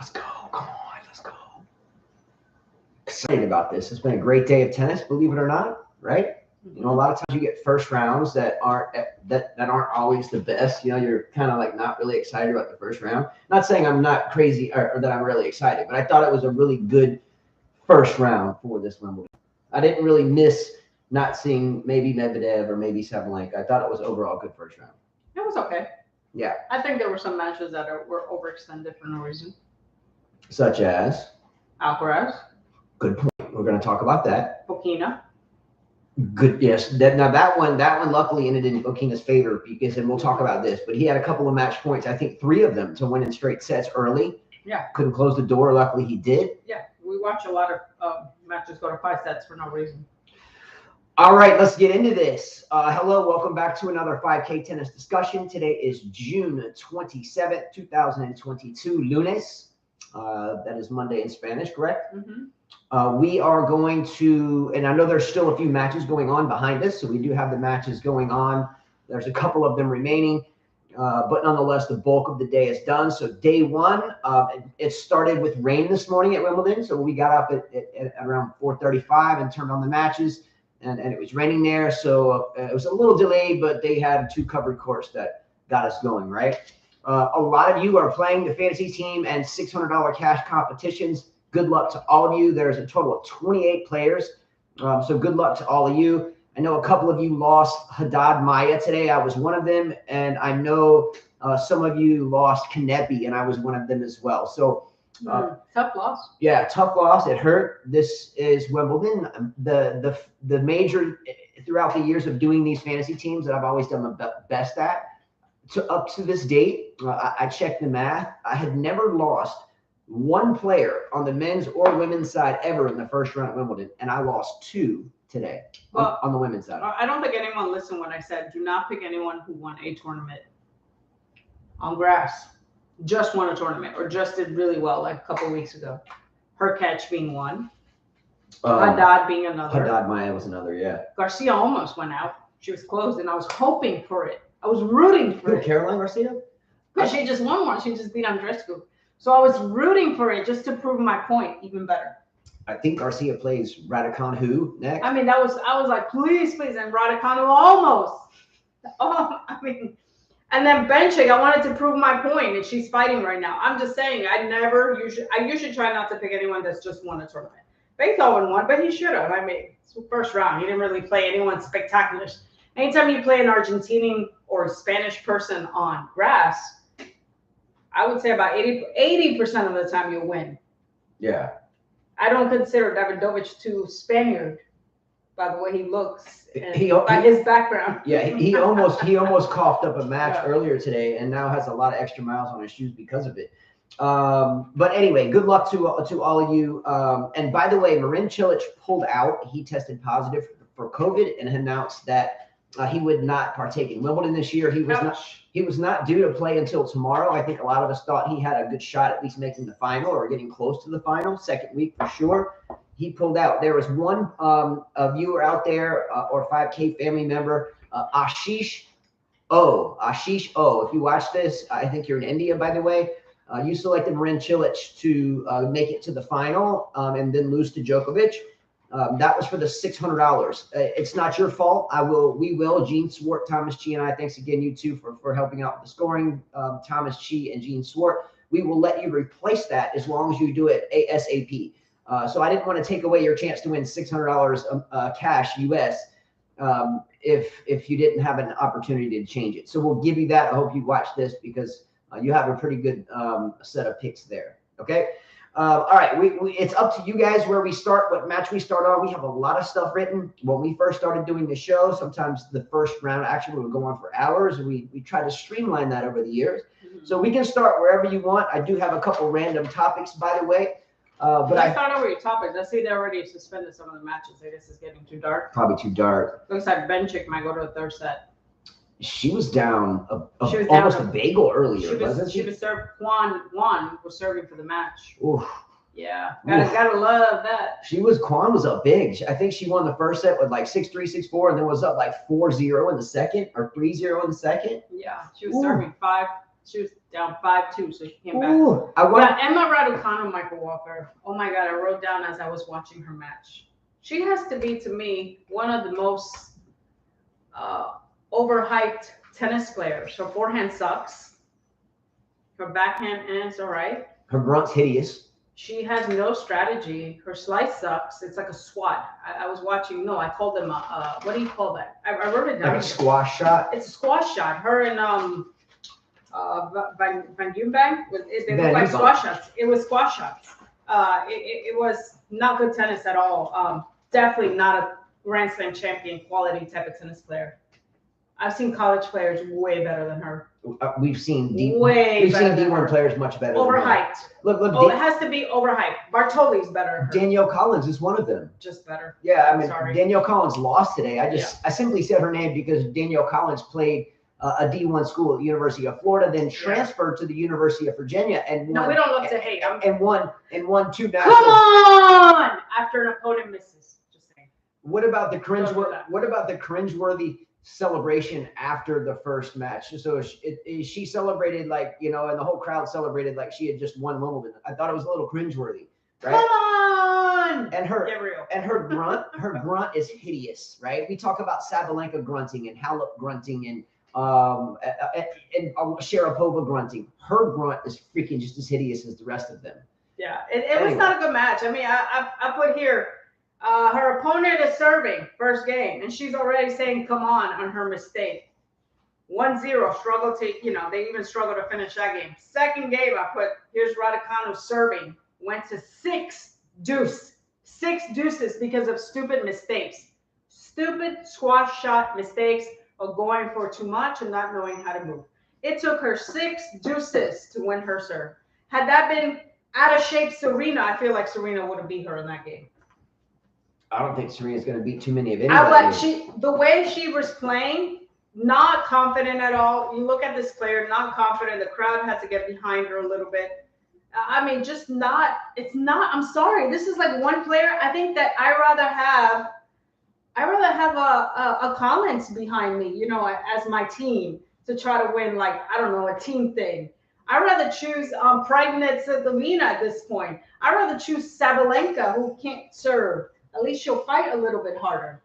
Let's go. Come on, let's go. Excited about this. It's been a great day of tennis, believe it or not, right? You know, a lot of times you get first rounds that aren't always the best. You know, you're kind of like not really excited about the first round. Not saying I'm not crazy or that I'm really excited, but I thought it was a really good first round for this Wimbledon. I didn't really miss not seeing maybe Medvedev or maybe Sabalenka. I thought it was overall a good first round. It was okay. Yeah. I think there were some matches that were overextended for no reason. Such as? Alcaraz. Good point. We're going to talk about that. Fokina. Good, yes. That one luckily ended in Fokina's favor because, and we'll talk about this, but he had a couple of match points. I think 3 of them to win in straight sets early. Yeah. Couldn't close the door. Luckily, he did. Yeah, we watch a lot of matches go to 5 sets for no reason. All right, let's get into this. Hello, welcome back to another 5K tennis discussion. Today is June 27th, 2022, lunes. That is Monday in Spanish, correct? Mm-hmm. We are going to, and I know there's still a few matches going on behind us, so we do have the matches going on. There's a couple of them remaining, but nonetheless, the bulk of the day is done. So day one, it started with rain this morning at Wimbledon, so we got up at around 4:35 and turned on the matches, and it was raining there, so it was a little delayed, but they had 2 covered courts that got us going, right? A lot of you are playing the fantasy team and $600 cash competitions. Good luck to all of you. There's a total of 28 players. So good luck to all of you. I know a couple of you lost Haddad Maya today. I was one of them. And I know some of you lost Kanepi, and I was one of them as well. So tough loss. Yeah, tough loss. It hurt. This is Wimbledon. The major throughout the years of doing these fantasy teams that I've always done the best at. Up to this date, I checked the math. I had never lost one player on the men's or women's side ever in the first round at Wimbledon, and I lost 2 today on the women's side. I don't think anyone listened when I said do not pick anyone who won a tournament on grass. Just won a tournament or just did really well like a couple of weeks ago. Her catch being one. Haddad being another. Haddad Maya was another, yeah. Garcia almost went out. She was closed, and I was hoping for it. I was rooting for it. Caroline Garcia? Because she just won one. She just beat Andreescu. So I was rooting for it just to prove my point even better. I think Garcia plays Radacanu next. I mean, I was like, please, and Radacanu almost. And then benching, I wanted to prove my point, and she's fighting right now. I'm just saying, I usually try not to pick anyone that's just won a tournament. Beethoven won, but he should have. I mean, it's the first round. He didn't really play anyone spectacular. Anytime you play an Argentinian or Spanish person on grass, I would say about 80% of the time you'll win. Yeah. I don't consider Davidovich too Spaniard by the way he looks and by his background. Yeah, he almost coughed up a match earlier today and now has a lot of extra miles on his shoes because of it. But anyway, good luck to all of you. And by the way, Marin Cilic pulled out. He tested positive for COVID and announced that he would not partake in Wimbledon this year. He was not due to play until tomorrow. I think a lot of us thought he had a good shot at least making the final or getting close to the final, second week for sure. He pulled out. There was one viewer out there or 5K family member, Ashish O. If you watch this, I think you're in India, by the way. You selected Marin Cilic to make it to the final and then lose to Djokovic. That was for the $600. It's not your fault. We will. Gene Swart, Thomas Chi, and I. Thanks again, you two, for helping out with the scoring. Thomas Chi and Gene Swart. We will let you replace that as long as you do it ASAP. So I didn't want to take away your chance to win $600 cash US if you didn't have an opportunity to change it. So we'll give you that. I hope you watch this because you have a pretty good set of picks there. Okay. All right, it's up to you guys where we start, what match we start on. We have a lot of stuff written. When we first started doing the show, sometimes the first round actually would go on for hours, and we try to streamline that over the years. Mm-hmm. So we can start wherever you want. I do have a couple random topics, by the way. But I thought over your topics. I see they already suspended some of the matches. I guess it's getting too dark. Probably too dark. Looks like Benchik might go to a third set. She was down almost a bagel earlier, wasn't she? She was served. Juan was serving for the match. Oof. Yeah, gotta love that. Quan was up big. I think she won the first set with like 6-3, 6-4, and then was up like 4-0 in the second or 3-0 in the second. Yeah, she was serving 5. She was down 5-2, so she came back. Ooh, Yeah, Emma Raducanu, Michael Walker. Oh my God, I wrote down as I was watching her match. She has to be, to me, one of the most overhyped tennis players. Her forehand sucks. Her backhand is all right. Her grunt's hideous. She has no strategy. Her slice sucks. It's like a swat. I was watching. No, I called them. What do you call that? I wrote it down. Like a squash shot. It's a squash shot. Her and Van Dubank. They look like squash shots. It was squash shots. It was not good tennis at all. Definitely not a Grand Slam champion quality type of tennis player. I've seen college players way better than her. We've seen D1 players much better. Overhyped. Look. It has to be overhyped. Bartoli's better. Danielle Collins is one of them. Just better. Yeah, I mean, Danielle Collins lost today. I simply said her name because Danielle Collins played a D1 school at the University of Florida, then transferred to the University of Virginia and won. No, we don't look to hate. And won 2 nationals. Come on! After an opponent misses. Just saying. What about the cringeworthy celebration after the first match? So she celebrated like, and the whole crowd celebrated like she had just won Wimbledon. I thought it was a little cringeworthy, right? Come on! And her grunt is hideous, right? We talk about Sabalenka grunting and Halep grunting and Sharapova grunting. Her grunt is freaking just as hideous as the rest of them. Yeah, it was not a good match. I mean, I put here. Her opponent is serving first game, and she's already saying "come on" her mistake. 1-0, struggle to, they even struggle to finish that game. Second game, I put, here's Radacanu serving, went to 6 deuces because of stupid mistakes. Stupid squash shot mistakes of going for too much and not knowing how to move. It took her 6 deuces to win her serve. Had that been out of shape Serena, I feel like Serena would have beat her in that game. I don't think Serena's going to beat too many of anybody. The way she was playing, not confident at all. You look at this player, not confident. The crowd had to get behind her a little bit. I mean, just not. It's not. I'm sorry. This is like one player. I think that I rather have a Collins behind me, as my team to try to win, like, I don't know, a team thing. I'd rather choose Praggnitz-Lavina at this point. I'd rather choose Sabalenka, who can't serve. At least she'll fight a little bit harder.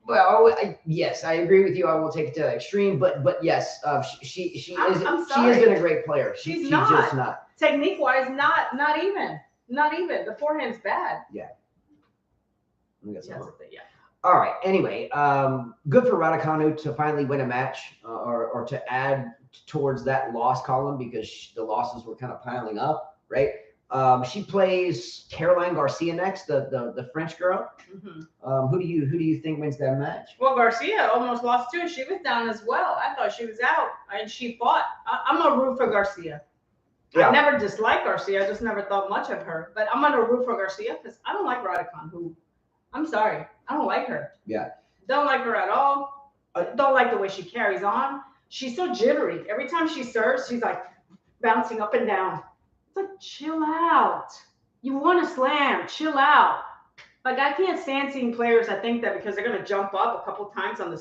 Well, yes, I agree with you. I won't take it to the extreme, but yes, she isn't a great player. She's just not. Technique-wise, not even. The forehand's bad. Yeah. Yeah. All right. Anyway, good for Radacanu to finally win a match or to add towards that loss column because the losses were kind of piling up, right? She plays Caroline Garcia next, the French girl. Mm-hmm. Who do you think wins that match? Well, Garcia almost lost too. She was down as well. I thought she was out, and she fought. I'm a root for Garcia. Yeah. I never disliked Garcia. I just never thought much of her. But I'm gonna root for Garcia because I don't like Radacanu. I'm sorry, I don't like her. Yeah. Don't like her at all. Don't like the way she carries on. She's so jittery. Every time she serves, she's like bouncing up and down. It's like, chill out. You want to slam, chill out. Like, I can't stand seeing players that think that because they're going to jump up a couple times on the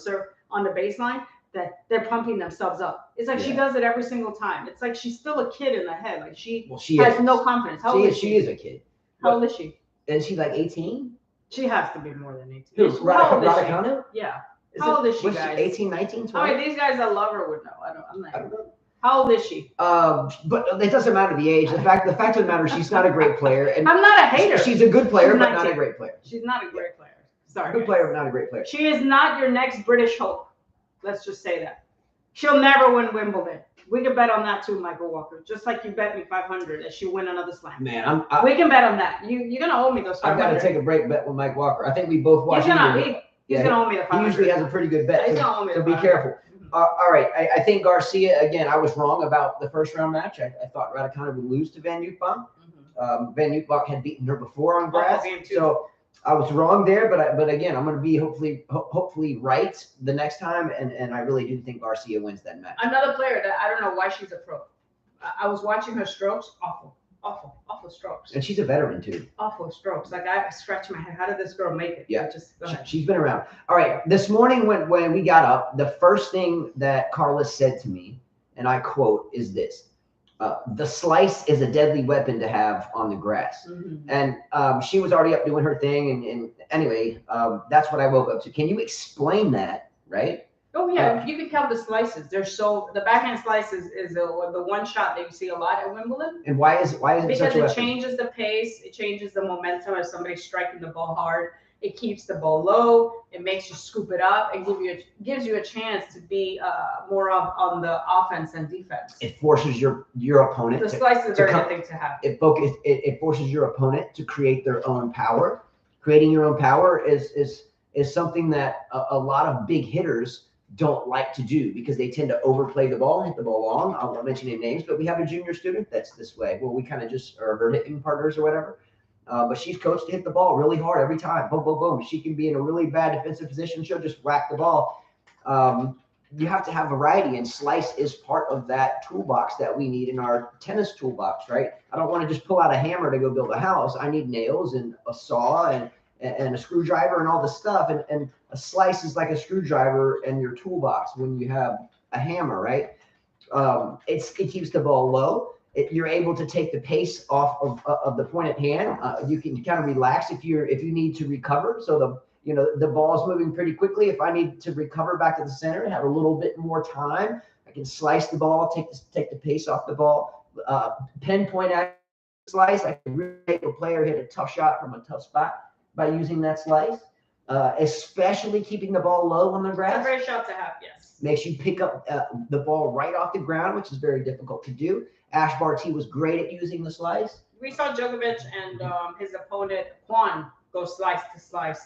baseline, that they're pumping themselves up. It's like she does it every single time. It's like she's still a kid in the head. Like she has no confidence. How old is she? She is a kid. How old is she? Is she like 18? She has to be more than 18. Who, Radacanu? Yeah. How old is she, guys? 18, 19, 20? I mean, these guys that love her would know. I don't know. How old is she? But it doesn't matter the age. The fact of the matter, she's not a great player. And I'm not a hater. She's a good player, but not a great player. She's not a great player. Sorry. Good player, but not a great player. She is not your next British hope. Let's just say that. She'll never win Wimbledon. We can bet on that too, Michael Walker. Just like you bet me 500 that she win another slam. Man, we can bet on that. You're gonna owe me those 500. I've got to take a break bet with Mike Walker. I think we both watch. He's gonna owe me the 500. He usually has a pretty good bet. He's gonna owe me so be careful. All right. I think Garcia, again, I was wrong about the first round match. I thought Radacanu would lose to Van Uytvanck. Van Uytvanck had beaten her before on grass. So I was wrong there, but again, I'm going to be hopefully right the next time, and I really do think Garcia wins that match. Another player that I don't know why she's a pro. I was watching her strokes, awful strokes. And she's a veteran too. Awful strokes. Like I scratch my head. How did this girl make it? Yeah, just go ahead. She's been around. All right. This morning when we got up, the first thing that Carlos said to me, and I quote, is this. The slice is a deadly weapon to have on the grass. And she was already up doing her thing. And anyway, that's what I woke up to. Can you explain that, right? Oh, yeah. You can count the slices. The backhand slice is the one shot that you see a lot at Wimbledon. And why is it because such a weapon? It changes the pace. It changes the momentum of somebody striking the ball hard. It keeps the ball low. It makes you scoop it up and gives you a chance to be more on the offense and defense. It forces your opponent. The slice is a very good thing to have. It forces your opponent to create their own power. Creating your own power is something that a lot of big hitters don't like to do because they tend to overplay the ball and hit the ball long. I won't mention any names, but we have a junior student that's this way. Well, we kind of just are her hitting partners or whatever. But she's coached to hit the ball really hard every time. Boom, boom, boom. She can be in a really bad defensive position. She'll just whack the ball. You have to have variety, and slice is part of that toolbox that we need in our tennis toolbox, right? I don't want to just pull out a hammer to go build a house. I need nails and a saw and a screwdriver and all this stuff. And a slice is like a screwdriver in your toolbox when you have a hammer, right? It keeps the ball low. You're able to take the pace off of the point at hand. You can kind of relax if you need to recover. So the ball's moving pretty quickly. If I need to recover back to the center and have a little bit more time, I can slice the ball, take the pace off the ball, pinpoint at slice. I can really make a player hit a tough shot from a tough spot by using that slice. Especially keeping the ball low on the grass. It's a great shot to have, yes. Makes you pick up the ball right off the ground, which is very difficult to do. Ash Barty was great at using the slice. We saw Djokovic and his opponent Juan go slice to slice,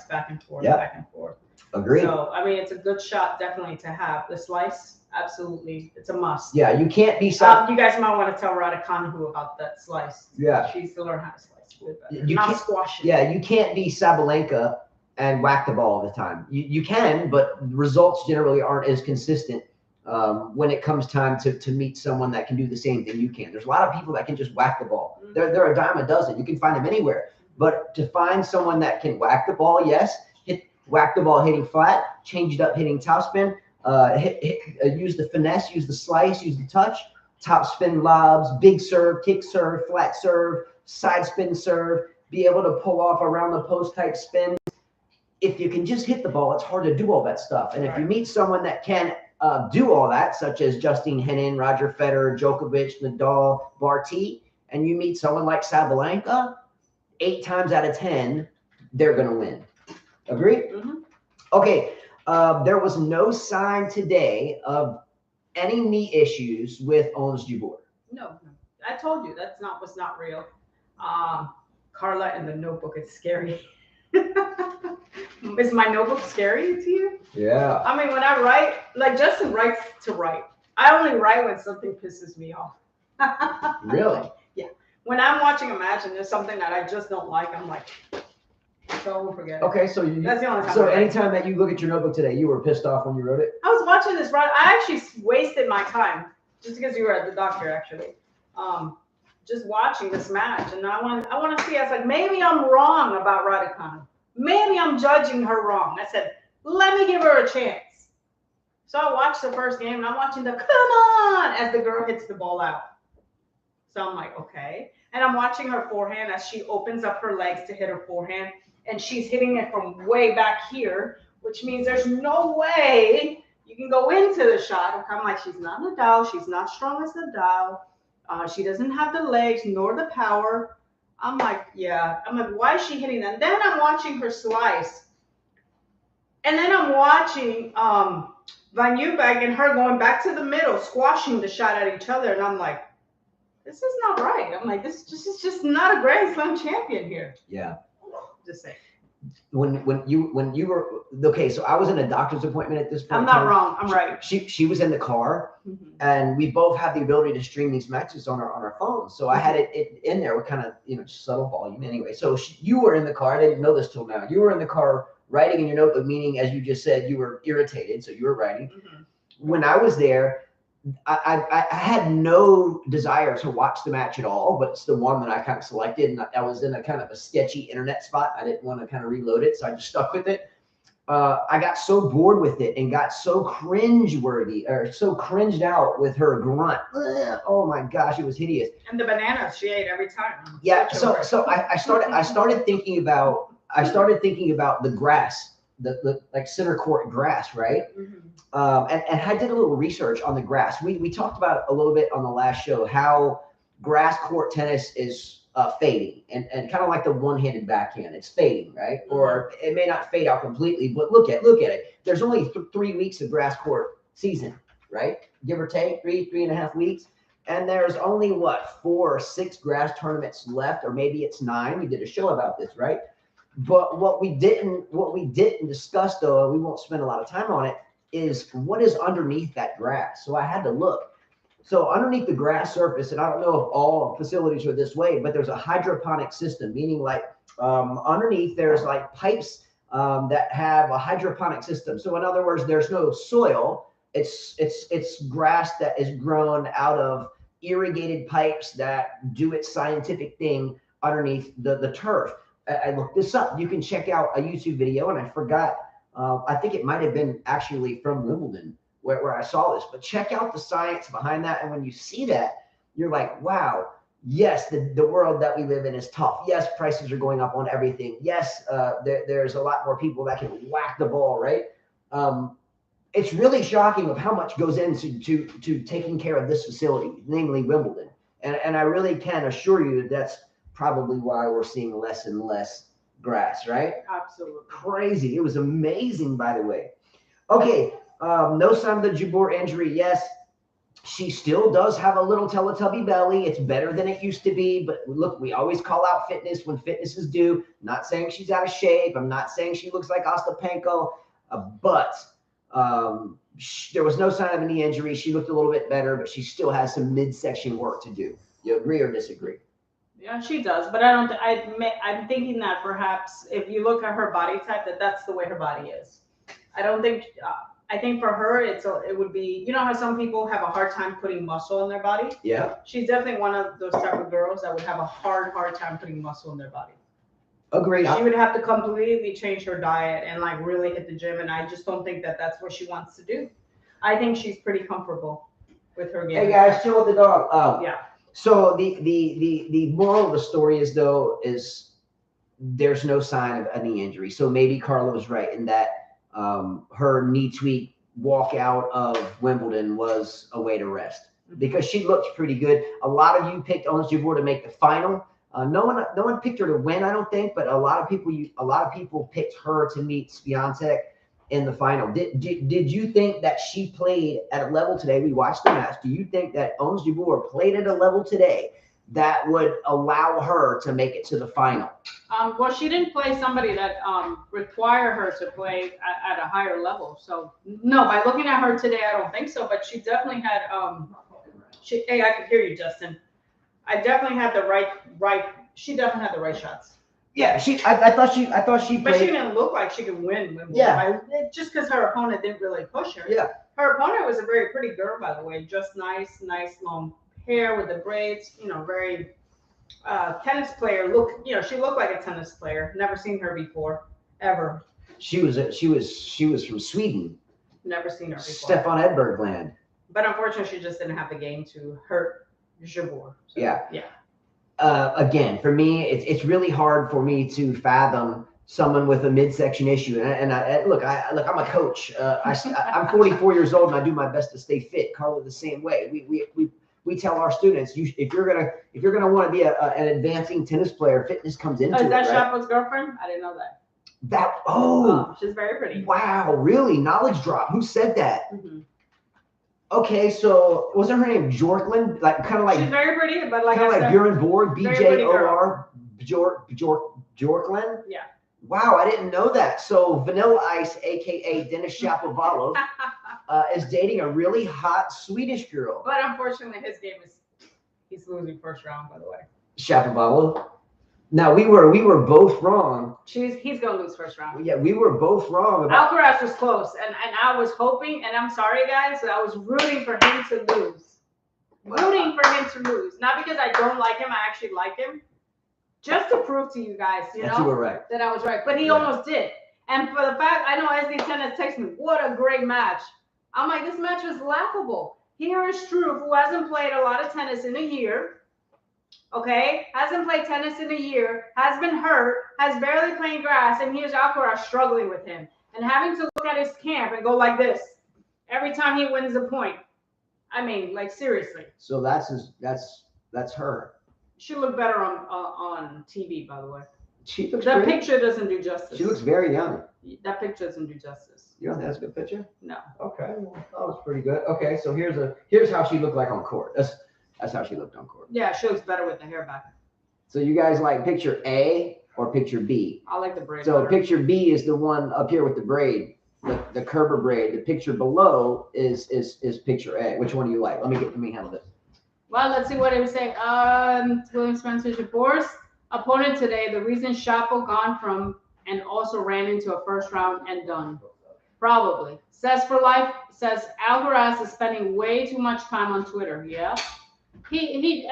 back and forth, back and forth. Agreed. So, I mean, it's a good shot definitely to have. The slice, absolutely, it's a must. Yeah, you can't be you guys might want to tell Radacanu about that slice. Yeah. She needs to learn how to slice. Not squash it. Yeah, you can't be Sabalenka and whack the ball all the time. You can, but results generally aren't as consistent when it comes time to meet someone that can do the same thing you can. There's a lot of people that can just whack the ball. They're a dime a dozen. You can find them anywhere. But to find someone that can whack the ball, yes, whack the ball hitting flat, change it up hitting topspin, use the finesse, use the slice, use the touch, topspin lobs, big serve, kick serve, flat serve, side spin serve, be able to pull off around the post type spins. If you can just hit the ball, it's hard to do all that stuff. And if you meet someone that can do all that, such as Justine Henin, Roger Federer, Djokovic, Nadal, Barty, and you meet someone like Sabalenka, 8 times out of 10, they're going to win. Agree? Okay. There was no sign today of any knee issues with Ons Jabeur. No, I told you was not real. Carla and the notebook, it's scary. Is my notebook scary to you? Yeah. I mean, when I write, like Justin writes to write. I only write when something pisses me off. Really? Yeah. When I'm watching a match and there's something that I just don't like, I'm like, so forget it. Okay, so that's the only time. So anytime that you look at your notebook today, you were pissed off when you wrote it? I was watching this, right? I actually wasted my time just because you were at the doctor, actually. Just watching this match, and I want to see. I was like, maybe I'm wrong about Radacanu. Maybe I'm judging her wrong. I said, let me give her a chance. So I watched the first game, and I'm watching the come on as the girl hits the ball out. So I'm like, okay. And I'm watching her forehand as she opens up her legs to hit her forehand, and she's hitting it from way back here, which means there's no way you can go into the shot. I'm like, she's not Nadal. She's not strong as Nadal. She doesn't have the legs nor the power. I'm like, yeah. I'm like, why is she hitting that? And then I'm watching her slice. And then I'm watching Van Uybeck and her going back to the middle, squashing the shot at each other. And I'm like, this is not right. I'm like, this is just not a Grand Slam champion here. Yeah. Just saying. When you were okay, so I was in a doctor's appointment at this point. I'm not wrong. I'm right. She was in the car, and we both have the ability to stream these matches on our phones. So I had it in there with kind of subtle volume anyway. So you were in the car. I didn't know this till now. You were in the car writing in your notebook, meaning as you just said, you were irritated, so you were writing. When I was there, I had no desire to watch the match at all, but it's the one that I kind of selected, and I was in a kind of a sketchy internet spot. I didn't want to kind of reload it, so I just stuck with it. I got so bored with it and got so cringe-worthy or so cringed out with her grunt. Ugh, oh my gosh, it was hideous. And the bananas she ate every time. Yeah, so I started thinking about the grass, the like center court grass, right? And I did a little research on the grass. We talked about a little bit on the last show how grass court tennis is fading and kind of like the one-handed backhand. It's fading, right? Or it may not fade out completely, but look at it. There's only 3 weeks of grass court season, right? Give or take 3.5 weeks. And there's only what 4 or 6 grass tournaments left, or maybe it's 9. We did a show about this, right? But what we didn't discuss, though, and we won't spend a lot of time on it, is what is underneath that grass. So I had to look. So underneath the grass surface, and I don't know if all facilities are this way, but there's a hydroponic system, meaning like underneath there's like pipes that have a hydroponic system. So in other words, there's no soil. It's grass that is grown out of irrigated pipes that do its scientific thing underneath the turf. I looked this up. You can check out a YouTube video, and I forgot. I think it might have been actually from Wimbledon where I saw this, but check out the science behind that. And when you see that, you're like, wow, yes, the world that we live in is tough. Yes, prices are going up on everything. Yes, there's a lot more people that can whack the ball, right? It's really shocking of how much goes into taking care of this facility, namely Wimbledon. And I really can assure you that's probably why we're seeing less and less grass, right? Absolutely. Crazy. It was amazing, by the way. Okay. No sign of the Jabeur injury. Yes, she still does have a little Teletubby belly. It's better than it used to be. But look, we always call out fitness when fitness is due. Not saying she's out of shape. I'm not saying she looks like Ostapenko. But there was no sign of a knee injury. She looked a little bit better, but she still has some midsection work to do. You agree or disagree? Yeah, she does. But I'm thinking that perhaps if you look at her body type, that's the way her body is. I don't think. I think for her, it would be, you know how some people have a hard time putting muscle in their body? Yeah. She's definitely one of those type of girls that would have a hard time putting muscle in their body. Agreed. She would have to completely change her diet and like really hit the gym. And I just don't think that's what she wants to do. I think she's pretty comfortable with her game. Hey guys, chill with the dog. Yeah. So the moral of the story is there's no sign of a knee injury. So maybe Carla was right in that her knee tweak walk out of Wimbledon was a way to rest because she looked pretty good. A lot of you picked Ons Jabeur to make the final. No one picked her to win, I don't think, but a lot of people picked her to meet Swiatek in the final. Did you think that she played at a level today? We watched the match. Do you think that Ons Jabeur played at a level today that would allow her to make it to the final? Well, she didn't play somebody that require her to play at a higher level. So no, by looking at her today, I don't think so. But she definitely had. Hey, I could hear you, Justin. I definitely had the right. She definitely had the right shots. Yeah, I thought she played. But she didn't look like she could win Wimbledon. Yeah. Just because her opponent didn't really push her. Yeah. Her opponent was a very pretty girl, by the way. Just nice long hair with the braids. Very. Tennis player. She looked like a tennis player. Never seen her before, ever. She was from Sweden. Never seen her before. Stefan Edberg land. But unfortunately, she just didn't have the game to hurt Jabeur. So, yeah. Yeah. Again, for me, it's really hard for me to fathom someone with a midsection issue. And look, I'm a coach. I'm 44 years old, and I do my best to stay fit. Carla, the same way. We tell our students, if you're gonna want to be an advancing tennis player, fitness comes into it. Is that right? Shapo's girlfriend? I didn't know that. She's very pretty. Wow, really? Knowledge drop. Who said that? Mm-hmm. Okay, so wasn't her name Bjorklund? Like kind of like she's very pretty, but like kind of like Bjorn Borg, BJOR, Bjorklund. Yeah. Wow, I didn't know that. So Vanilla Ice, aka Dennis Shapovalov, is dating a really hot Swedish girl. But unfortunately, his game he's losing first round, by the way. Shapovalov. Now we were both wrong. He's gonna lose first round. Yeah, we were both wrong. Alcaraz was close, and I was hoping, and I'm sorry guys, I was rooting for him to lose. Rooting for him to lose, not because I don't like him. I actually like him, just to prove to you guys, that you were right. That I was right. But he almost did. And for the fact, I know SD Tennis texted me, what a great match. I'm like, this match was laughable. Here is Struve, who hasn't played a lot of tennis in a year. Okay, hasn't played tennis in a year, has been hurt, has barely played grass, and here's Alcaraz struggling with him and having to look at his camp and go like this every time he wins a point. I mean, like seriously. So that's her. She looked better on TV, by the way. She looks That great. picture doesn't do justice. She looks very young. That picture doesn't do justice. You don't think that's a good picture? No. Okay, well, that was pretty good. Okay, so here's how she looked like on court. That's how she looked on court. Yeah, she looks better with the hair back. So you guys like picture A or picture B? I like the braid. So better. picture B is the one up here with the braid, the Kerber braid. The picture below is picture A. Which one do you like? Let me handle this. Well, let's see what he was saying. William Spencer Jabour's opponent today, the reason Chapo gone from and also ran into a first round and done. Probably. Says for life, says Alcaraz is spending way too much time on Twitter. Yeah. He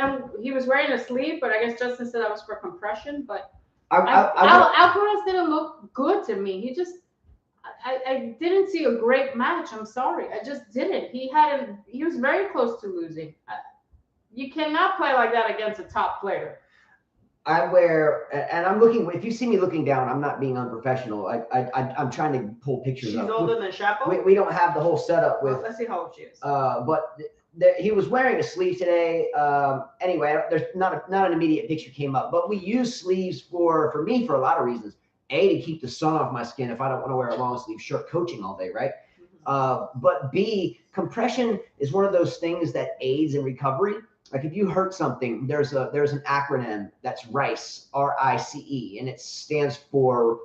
was wearing a sleeve, but I guess Justin said that was for compression. But Alcaraz didn't look good to me. He just, I didn't see a great match. I'm sorry, I just didn't. He was very close to losing. You cannot play like that against a top player. I wear, and I'm looking. If you see me looking down, I'm not being unprofessional. I'm trying to pull pictures. She's up. older than Chapo. We don't have the whole setup with. Let's see how old she is. But he was wearing a sleeve today. Anyway, there's not an immediate picture came up, but we use sleeves for me for a lot of reasons. A, to keep the sun off my skin if I don't want to wear a long sleeve shirt coaching all day, right? But B, compression is one of those things that aids in recovery. Like if you hurt something, there's an acronym that's RICE, RICE, and it stands for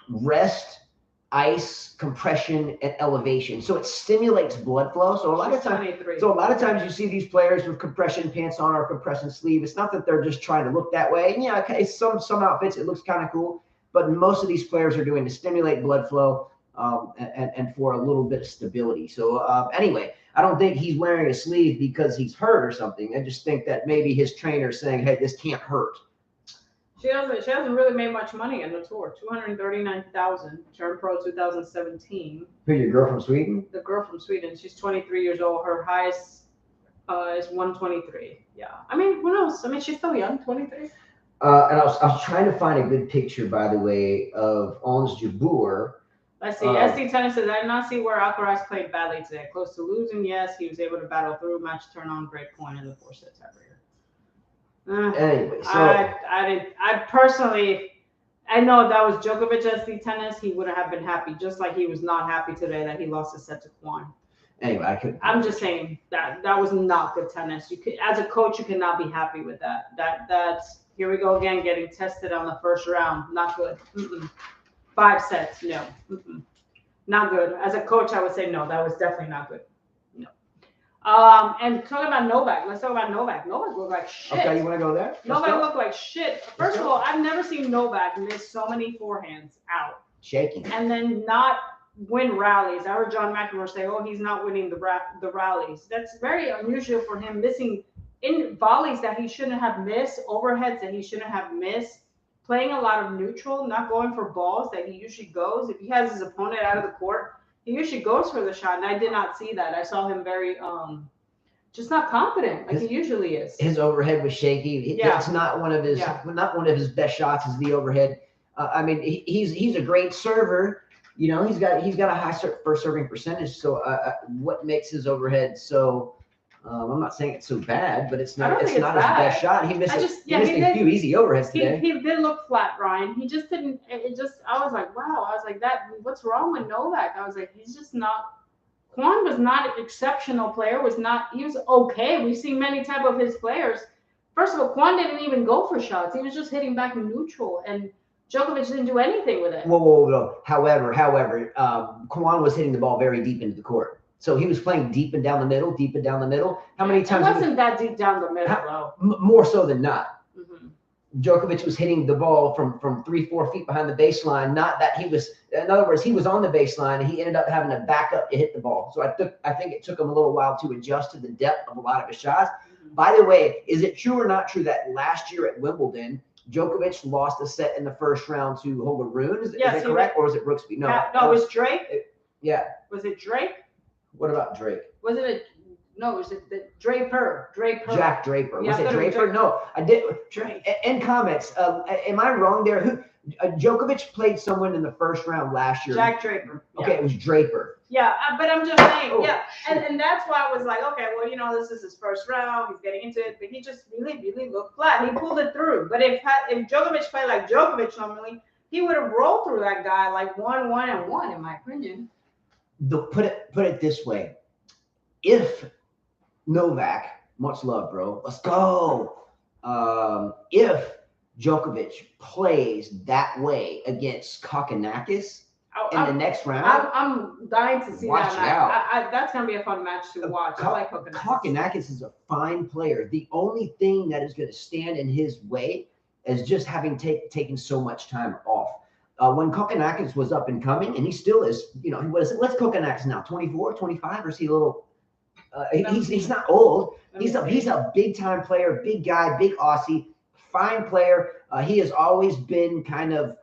rest, ice, compression, and elevation. So it stimulates blood flow. So a lot of times you see these players with compression pants on or compression sleeve. It's not that they're just trying to look that way. And yeah, okay, some outfits it looks kind of cool, but most of these players are doing to stimulate blood flow and for a little bit of stability. So anyway, I don't think he's wearing a sleeve because he's hurt or something. I just think that maybe his trainer's saying, hey, this can't hurt. She hasn't really made much money on the tour. $239,000. Turned pro 2017. Who, your girl from Sweden? The girl from Sweden. She's 23 years old. Her highest is 123. Yeah. I mean, who knows? I mean, she's still young, 23. And I was trying to find a good picture, by the way, of Ons Jabeur. Let's see. SD Tennis says, I did not see where Alcaraz played badly today. Close to losing, yes. He was able to battle through. Match turn on, great point in the 4-set tiebreaker. Anyway, so I personally, I know if that was Djokovic SD Tennis, he wouldn't have been happy. Just like he was not happy today that he lost a set to Kwon. Anyway, I'm just saying that was not good tennis. You could, as a coach, you cannot be happy with that. That's here we go again, getting tested on the first round. Not good. 5 sets, no. Not good. As a coach, I would say no. That was definitely not good. No. And talking about Novak, let's talk about Novak. Novak looked like shit. Okay, you want to go there? Novak looked like shit. First of all, I've never seen Novak miss so many forehands out. Shaking. And then not win rallies. I heard John McEnroe say, oh, he's not winning the rallies. That's very unusual for him, missing in volleys that he shouldn't have missed, overheads that he shouldn't have missed. Playing a lot of neutral, not going for balls that he usually goes. If he has his opponent out of the court, he usually goes for the shot, and I did not see that. I saw him very, just not confident like he usually is. His overhead was shaky. Yeah. It's not one of his, not one of his best shots is the overhead. I mean, he's a great server. You know, he's got a high first serving percentage. So what makes his overhead so? I'm not saying it's so bad, but it's not his best shot. He missed a few easy overheads today. He did look flat, Ryan. He just didn't. I was like, wow. I was like, what's wrong with Novak? I was like, he's just not. Kwon was not an exceptional player. He was okay. We've seen many type of his players. First of all, Kwon didn't even go for shots. He was just hitting back neutral, and Djokovic didn't do anything with it. Whoa. However, Kwon was hitting the ball very deep into the court. So he was playing deep and down the middle. How many times? It wasn't that deep down the middle, though. More so than not. Djokovic was hitting the ball from 3-4 feet behind the baseline. Not that he was. In other words, he was on the baseline and he ended up having to back up to hit the ball. So I think it took him a little while to adjust to the depth of a lot of his shots. By the way, is it true or not true that last year at Wimbledon, Djokovic lost a set in the first round to Holger Rune. Is Yes, that correct? Or was it Brooksby? No. No, it was Drake. Yeah. Was it Drake? What about Drake? Was it a no? Was it the Draper? Jack Draper. Yeah, was it Draper? No, I did. Drake. In comments, am I wrong there? Who? Djokovic played someone in the first round last year. Jack Draper. Okay, it was Draper. Yeah, but I'm just saying, Oh. yeah, and that's why I was like, okay, well, this is his first round. He's getting into it, but he just really looked flat. He pulled it through. But if Djokovic played like Djokovic normally, he would have rolled through that guy like 1-1-1, in my opinion. Put it this way: if Novak, much love, bro, let's go. If Djokovic plays that way against Kokkinakis in the next round, I'm dying to see watch that. out. That's gonna be a fun match to watch. I like Kokkinakis. Kokkinakis is a fine player. The only thing that is going to stand in his way is just having taken so much time off. When Kokkinakis was up and coming, and he still is, what is it? What's Kokkinakis now? 24, 25, or is he a little? He's not old. He's a big time player, big guy, big Aussie, fine player. He has always been kind of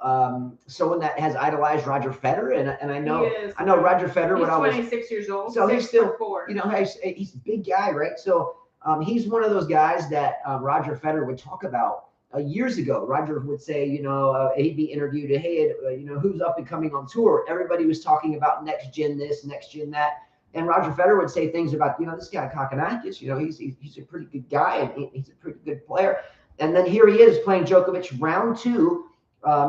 someone that has idolized Roger Federer, and I know Roger Federer. He's 26 years old, so he's still 6'4". He's a big guy, right? So he's one of those guys that Roger Federer would talk about years ago. Roger would say, he'd be interviewed, hey, who's up and coming on tour? Everybody was talking about next gen this, next gen that. And Roger Federer would say things about, this guy Kokkinakis, he's a pretty good guy and he's a pretty good player. And then here he is playing Djokovic round 2.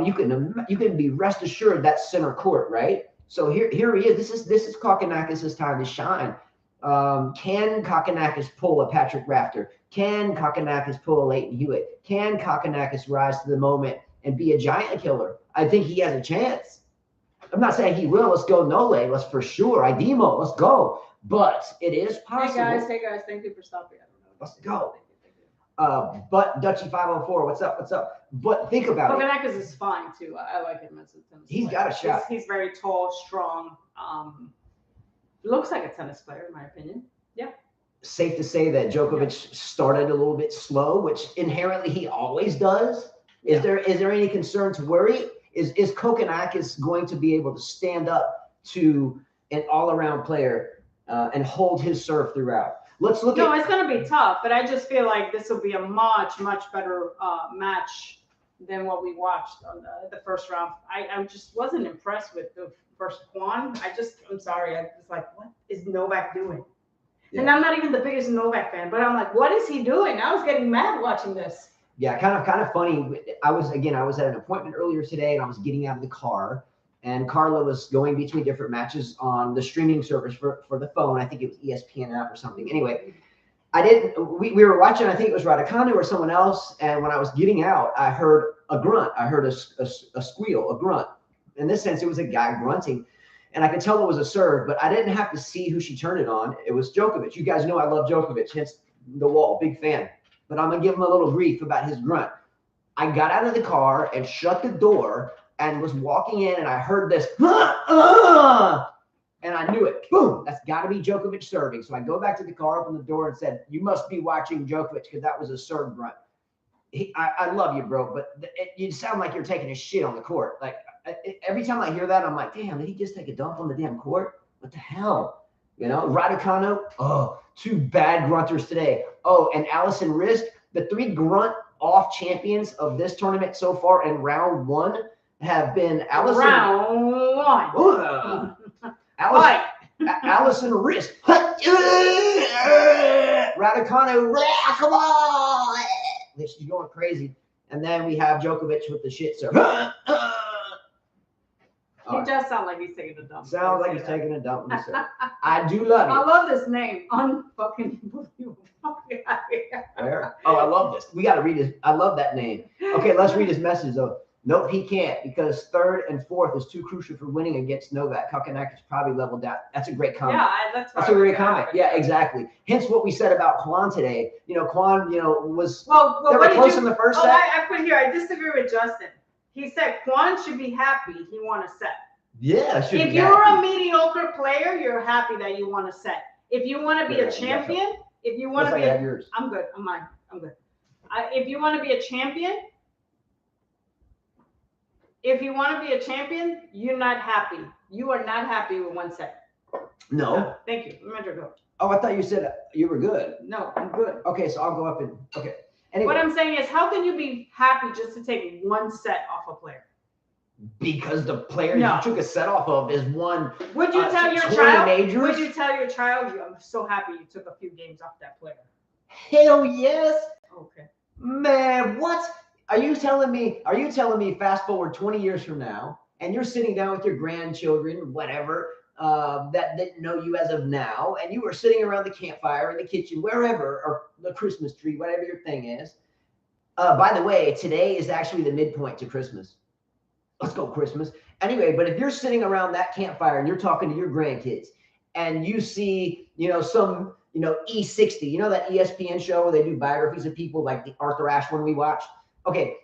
You can be rest assured that's center court, right? So here he is. This is Kokkinakis' time to shine. Can Kokkinakis pull a Patrick Rafter? Can Kokkinakis pull a Leighton Hewitt? Can Kokkinakis rise to the moment and be a giant killer? I think he has a chance. I'm not saying he will. Let's go Nole. Let's for sure. Idemo. Let's go. But it is possible. Hey guys. Thank you for stopping. I don't know. Let's go. But Dutchy 504, what's up? But think about it. Kokkinakis is fine too. I like him as a tennis player. He's got a shot. He's very tall, strong. Looks like a tennis player, in my opinion. Yeah. Safe to say that Djokovic started a little bit slow, which inherently he always does. Is there any concern to worry? Is Kokkinakis going to be able to stand up to an all-around player and hold his serve throughout? Let's look it's going to be tough, but I just feel like this will be a much better match than what we watched on the first round. I just wasn't impressed with the first Kwon. I'm sorry. I was like, what is Novak doing? Yeah. And I'm not even the biggest Novak fan, but I'm like, what is he doing? I was getting mad watching this. Yeah, kind of funny. I was at an appointment earlier today, and I was getting out of the car, and Carla was going between different matches on the streaming service for the phone. I think it was ESPN app or something. Anyway, we were watching, I think it was Radacanu or someone else, and when I was getting out, I heard a grunt. I heard a squeal, a grunt. In this sense, it was a guy grunting, and I could tell it was a serve, but I didn't have to see who she turned it on. It was Djokovic. You guys know I love Djokovic, hence the wall, big fan. But I'm going to give him a little grief about his grunt. I got out of the car and shut the door and was walking in, and I heard this, and I knew it. Boom, that's got to be Djokovic serving. So I go back to the car, open the door, and said, you must be watching Djokovic because that was a serve grunt. I love you, bro, but you sound like you're taking a shit on the court. Like every time I hear that, I'm like, damn, did he just take a dump on the damn court? What the hell? Radacanu, two bad grunters today. Oh, and Allison Risk, the 3 grunt off champions of this tournament so far in round 1 have been Allison. Round 1. Allison Risk. Raducanu, come on. She's going crazy. And then we have Djokovic with the shit serve. It does sound like he's taking a dump. Sounds like he's taking a dump. I do love it. I love this name. Unfucking believable. Where? Oh, I love this. We got to read his. I love that name. Okay, let's read his message though. Nope, he can't because 3rd and 4th is too crucial for winning against Novak. Kokkinakis probably leveled out. That's a great comment. Yeah, that's a great comment. Yeah, exactly. Hence what we said about Kwon today. Kwon, was they were close in the first set. I put here. I disagree with Justin. He said Kwon should be happy he won a set. Yeah, if you're a mediocre player, you're happy that you won a set. If you want to be a champion, if you want to be, I'm good. I'm good. If you want to be a champion, If you want to be a champion, you're not happy. You are not happy with one set. No. Thank you. Remember, go. Oh, I thought you said you were good. No, I'm good. Okay, so I'll go up and okay. Anyway, what I'm saying is, how can you be happy just to take one set off a player? Because the player you took a set off of is one. Would you tell your child? Majors? Would you tell your child, "I'm so happy you took a few games off that player"? Hell yes. Okay. Man, what are you telling me? Are you telling me? Fast forward 20 years from now, and you're sitting down with your grandchildren, whatever, that didn't know you as of now, and you were sitting around the campfire in the kitchen, wherever, or the Christmas tree, whatever your thing is. By the way, today is actually the midpoint to Christmas. Let's go Christmas. Anyway, but if you're sitting around that campfire and you're talking to your grandkids and you see, some, E60, that ESPN show where they do biographies of people like the Arthur Ashe one we watched. Okay.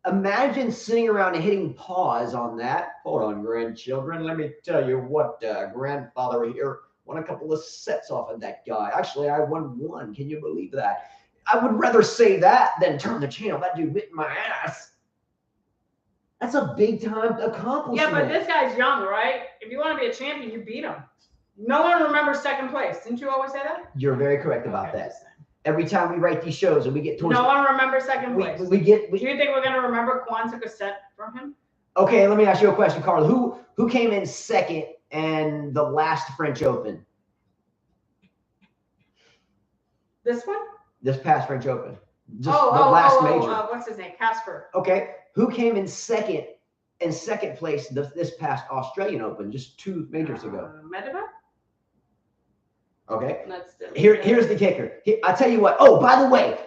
Imagine sitting around and hitting pause on that. Hold on, grandchildren. Let me tell you what grandfather here won a couple of sets off of that guy. Actually, I won one. Can you believe that? I would rather say that than turn the channel. That dude bit my ass. That's a big time accomplishment. Yeah, but this guy's young, right? If you want to be a champion, you beat him. No one remembers second place. Didn't you always say that? You're very correct about that. Every time we write these shows and we get towards no one remembers second place. Do you think we're gonna remember Kwan took a set from him? Okay, let me ask you a question, Carl. Who came in second in the last French Open? This one? This past French Open. Just the last major. What's his name? Casper. Okay. Who came in second place this past Australian Open just 2 majors ago? Medvedev? Okay. Here's the kicker. I'll tell you what. Oh, by the way,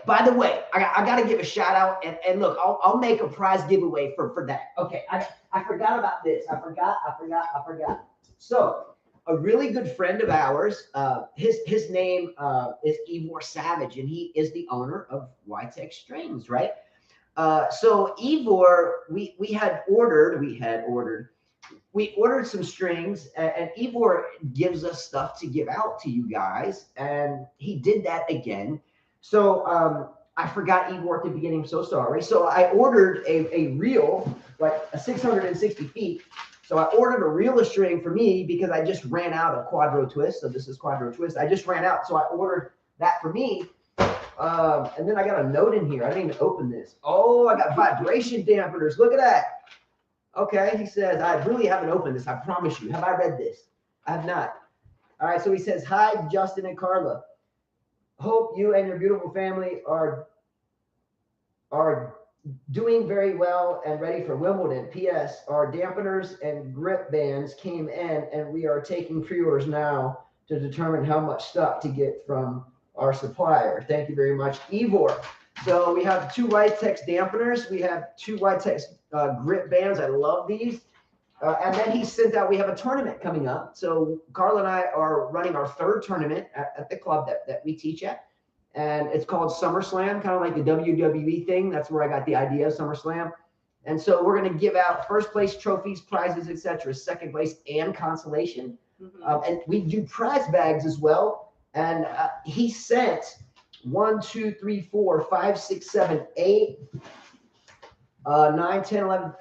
I got to give a shout out and look, I'll make a prize giveaway for that. Okay. I forgot about this. I forgot. So a really good friend of ours, his name is Ivor Savage, and he is the owner of Wytech Strings, right? So Ivor, we ordered some strings, and Ivor gives us stuff to give out to you guys, and he did that again. So I forgot Ivor at the beginning. I'm so sorry. So I ordered a reel, like a 660 feet. So I ordered a reel of string for me because I just ran out of Quadro Twist. So this is Quadro Twist. I just ran out, so I ordered that for me. And then I got a note in here. I didn't even open this. Oh, I got vibration dampeners. Look at that. Okay, he says, I really haven't opened this. I promise you. Have I read this? I have not. All right, so he says, hi, Justin and Carla. Hope you and your beautiful family are doing very well and ready for Wimbledon. P.S. Our dampeners and grip bands came in, and we are taking pre-orders now to determine how much stock to get from our supplier. Thank you very much, Ivor. So we have 2 Wytech dampeners. We have 2 Wytech grip bands. I love these. And then he sent out, we have a tournament coming up. So Carl and I are running our 3rd tournament at the club that we teach at. And it's called SummerSlam, kind of like the WWE thing. That's where I got the idea of SummerSlam. And so we're going to give out first place trophies, prizes, etc., second place, and consolation. Mm-hmm. And we do prize bags as well. And he sent 1, 2, 3, 4, 5, 6, 7, 8, 9, 10, 11.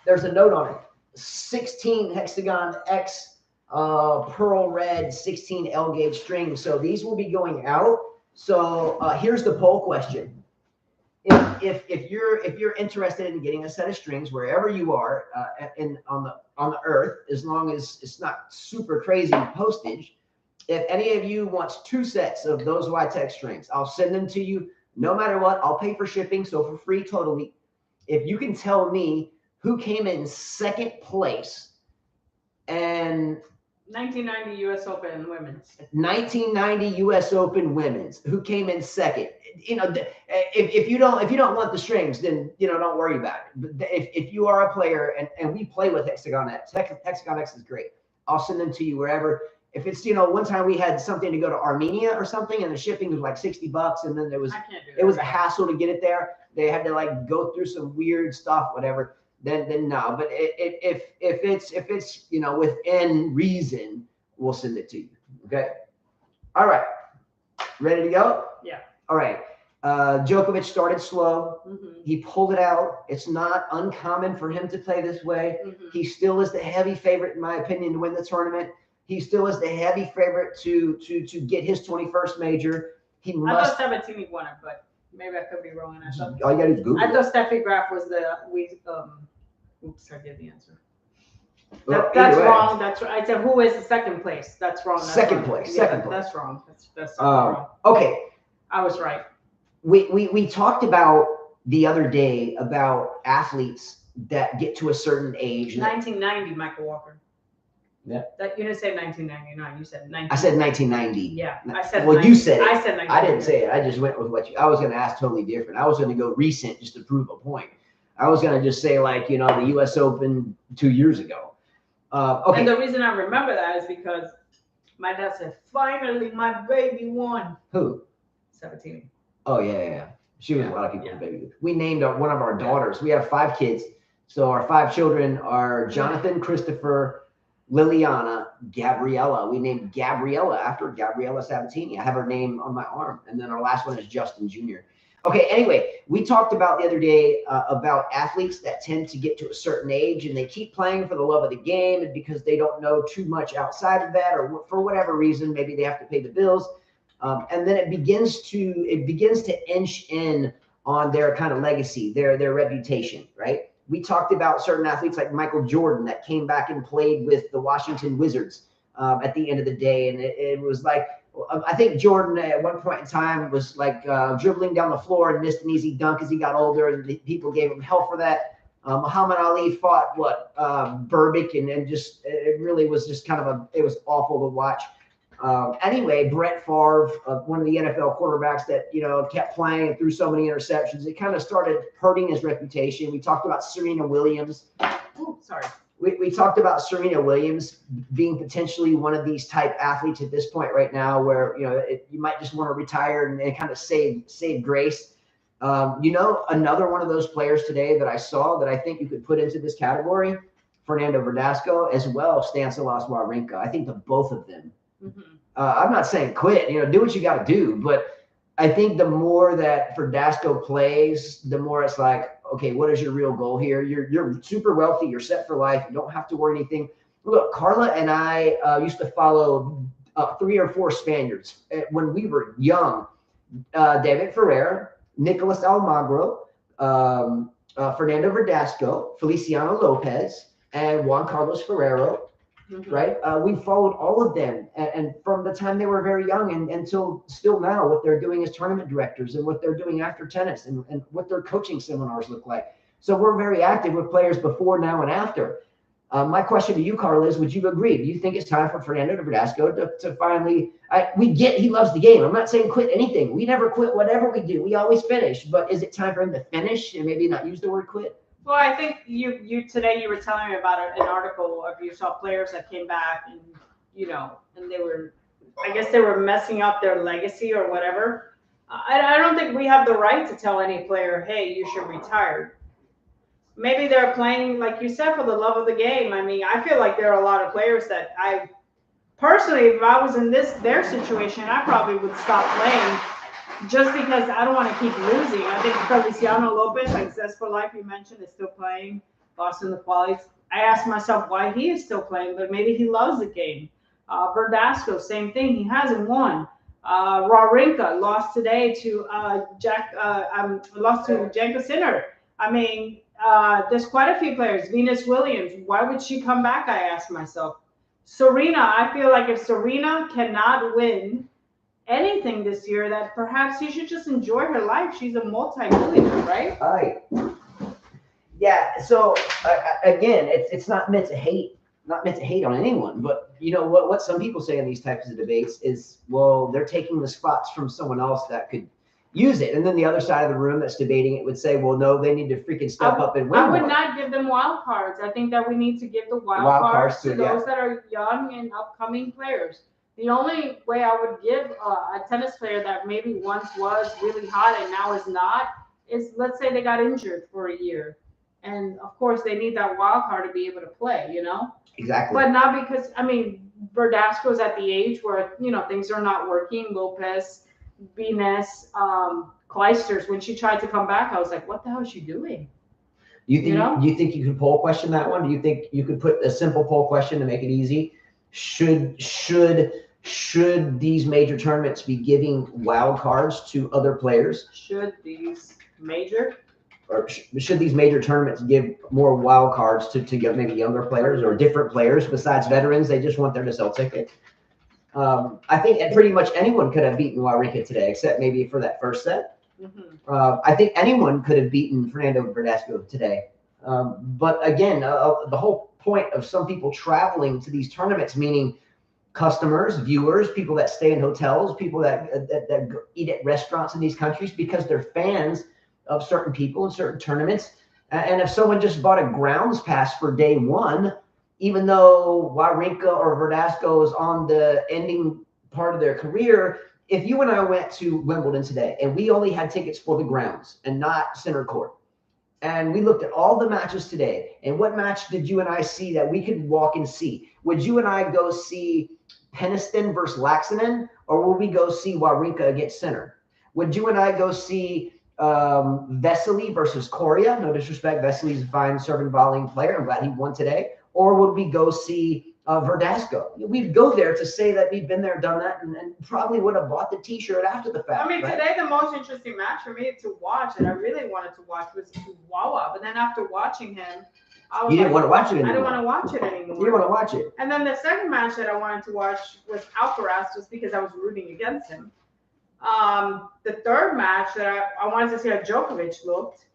There's a note on it. 16 Hexagon X pearl red 16 L gauge strings. So these will be going out. So here's the poll question. If you're interested in getting a set of strings wherever you are on the earth, as long as it's not super crazy postage, if any of you wants 2 sets of those Wytech strings, I'll send them to you no matter what. I'll pay for shipping, so for free totally. If you can tell me who came in second place and 1990 U.S. Open women's. 1990 U.S. Open women's. Who came in second? If you don't want the strings, then don't worry about it. But if you are a player and we play with Hexagon X, Hexagon X is great. I'll send them to you wherever. If it's one time we had something to go to Armenia or something, and the shipping was like $60, and then it was a hassle to get it there. They had to go through some weird stuff, whatever. Then no. But if it's within reason, we'll send it to you. Okay. All right. Ready to go? Yeah. All right. Djokovic started slow. Mm-hmm. He pulled it out. It's not uncommon for him to play this way. Mm-hmm. He still is the heavy favorite, in my opinion, to win the tournament. He still is the heavy favorite to get his 21st major. He must. I thought 17 won it, but maybe I could be wrong. All you got to do is Google. I thought Steffi Graf was the Oops, I did the answer. Well, That's wrong. That's right. I said who is the second place? That's wrong. That's second wrong. place. Yeah, Second place. That's wrong. That's wrong. Okay. I was right. We talked about the other day about athletes that get to a certain age. 1990, Michael Walker. Yeah. That you didn't say 1999. You said 19. I said 1990. Yeah, I said. Well, 90, you said it. I said 19. I didn't say it. I just went with what you. I was going to ask totally different. I was going to go recent just to prove a point. I was going to just say the U.S. Open 2 years ago. Okay. And the reason I remember that is because my dad said, "Finally, my baby won." Who? 17. Oh yeah. She was a lot of people's baby. We named one of our daughters. We have 5 kids, so our 5 children are Jonathan, Christopher, Liliana, Gabriella. We named Gabriella after Gabriella Sabatini. I have her name on my arm, and then our last one is Justin Jr. Okay. Anyway, we talked about the other day about athletes that tend to get to a certain age and they keep playing for the love of the game, and because they don't know too much outside of that, or for whatever reason, maybe they have to pay the bills. And then it begins to inch in on their kind of legacy, their reputation, right? We talked about certain athletes like Michael Jordan that came back and played with the Washington Wizards at the end of the day, and it was like, I think Jordan at one point in time was like dribbling down the floor and missed an easy dunk as he got older, and people gave him hell for that. Muhammad Ali fought Burbick, and just it really was just it was awful to watch. Anyway, Brett Favre, one of the NFL quarterbacks that kept playing and threw so many interceptions, it kind of started hurting his reputation. We talked about Serena Williams. Oh, sorry. We talked about Serena Williams being potentially one of these type athletes at this point right now, where you might just want to retire and kind of save grace. Another one of those players today that I saw that I think you could put into this category, Fernando Verdasco, as well as Stanislav Wawrinka. I think the both of them. Mm-hmm. I'm not saying quit, do what you got to do, but I think the more that Verdasco plays, the more it's like, okay, what is your real goal here? You're super wealthy. You're set for life. You don't have to worry anything. Look, Carla and I used to follow 3 or 4 Spaniards when we were young. David Ferrer, Nicolas Almagro, Fernando Verdasco, Feliciano Lopez, and Juan Carlos Ferrero. Mm-hmm. Right? We followed all of them. And from the time they were very young and until still now, what they're doing as tournament directors and what they're doing after tennis and what their coaching seminars look like. So we're very active with players before, now, and after. My question to you, Carl, is would you agree? Do you think it's time for Fernando Verdasco to finally he loves the game. I'm not saying quit anything. We never quit whatever we do. We always finish. But is it time for him to finish and maybe not use the word quit? Well, I think you today you were telling me about an article of you saw players that came back and and I guess they were messing up their legacy or whatever. I don't think we have the right to tell any player, hey, you should retire. Maybe they're playing, like you said, for the love of the game. I mean, I feel like there are a lot of players that I personally, if I was in their situation, I probably would stop playing. Just because I don't want to keep losing. I think Feliciano Lopez, like Zest for Life, you mentioned, is still playing. Lost in the qualies. I asked myself why he is still playing, but maybe he loves the game. Verdasco, same thing. He hasn't won. Wawrinka lost today to Janko Sinner. I mean, there's quite a few players. Venus Williams, why would she come back? I asked myself. Serena, I feel like if Serena cannot win anything this year, that perhaps she should just enjoy her life. She's a multi-millionaire, right? Right. Yeah. So again, it's not meant to hate on anyone, but what some people say in these types of debates is, well, they're taking the spots from someone else that could use it, and then the other side of the room that's debating it would say, well, no, they need to freaking step up and win. I would not give them wild cards. I think that we need to give the wild cards to those that are young and upcoming players. The only way I would give a tennis player that maybe once was really hot and now is not is, let's say they got injured for a year. And, of course, they need that wild card to be able to play, Exactly. But not because, Verdasco's at the age where, things are not working. Lopez, Venus, Clijsters, when she tried to come back, I was like, what the hell is she doing? Do you think you could poll question that one? Do you think you could put a simple poll question to make it easy? Should these major tournaments be giving wild cards to other players? Should these major tournaments give more wild cards to maybe younger players or different players besides veterans? They just want there to sell tickets. I think pretty much anyone could have beaten Wawrinka today, except maybe for that first set. I think anyone could have beaten Fernando Verdasco today. But again, the whole point of some people traveling to these tournaments, meaning customers, viewers, people that stay in hotels, people that eat at restaurants in these countries because they're fans of certain people in certain tournaments. And if someone just bought a grounds pass for day one, even though Wawrinka or Verdasco is on the ending part of their career, if you and I went to Wimbledon today and we only had tickets for the grounds and not center court, and we looked at all the matches today, and what match did you and I see that we could walk and see? Would you and I go see Peniston versus Laxinen, or will we go see Wawrinka against center? Would you and I go see Vesely versus Coria? No disrespect, Vesely's a fine serving volleying player. I'm glad he won today. Or would we go see Verdasco? We'd go there to say that we've been there, done that, and probably would have bought the T-shirt after the fact. I mean, right? Today the most interesting match for me to watch that I really wanted to watch was Wawa. But then after watching him, I was didn't want to watch it anymore. I didn't want to watch it anymore. You didn't want to watch it. And then the second match that I wanted to watch was Alcaraz, just because I was rooting against him. The third match that I wanted to see how Djokovic looked.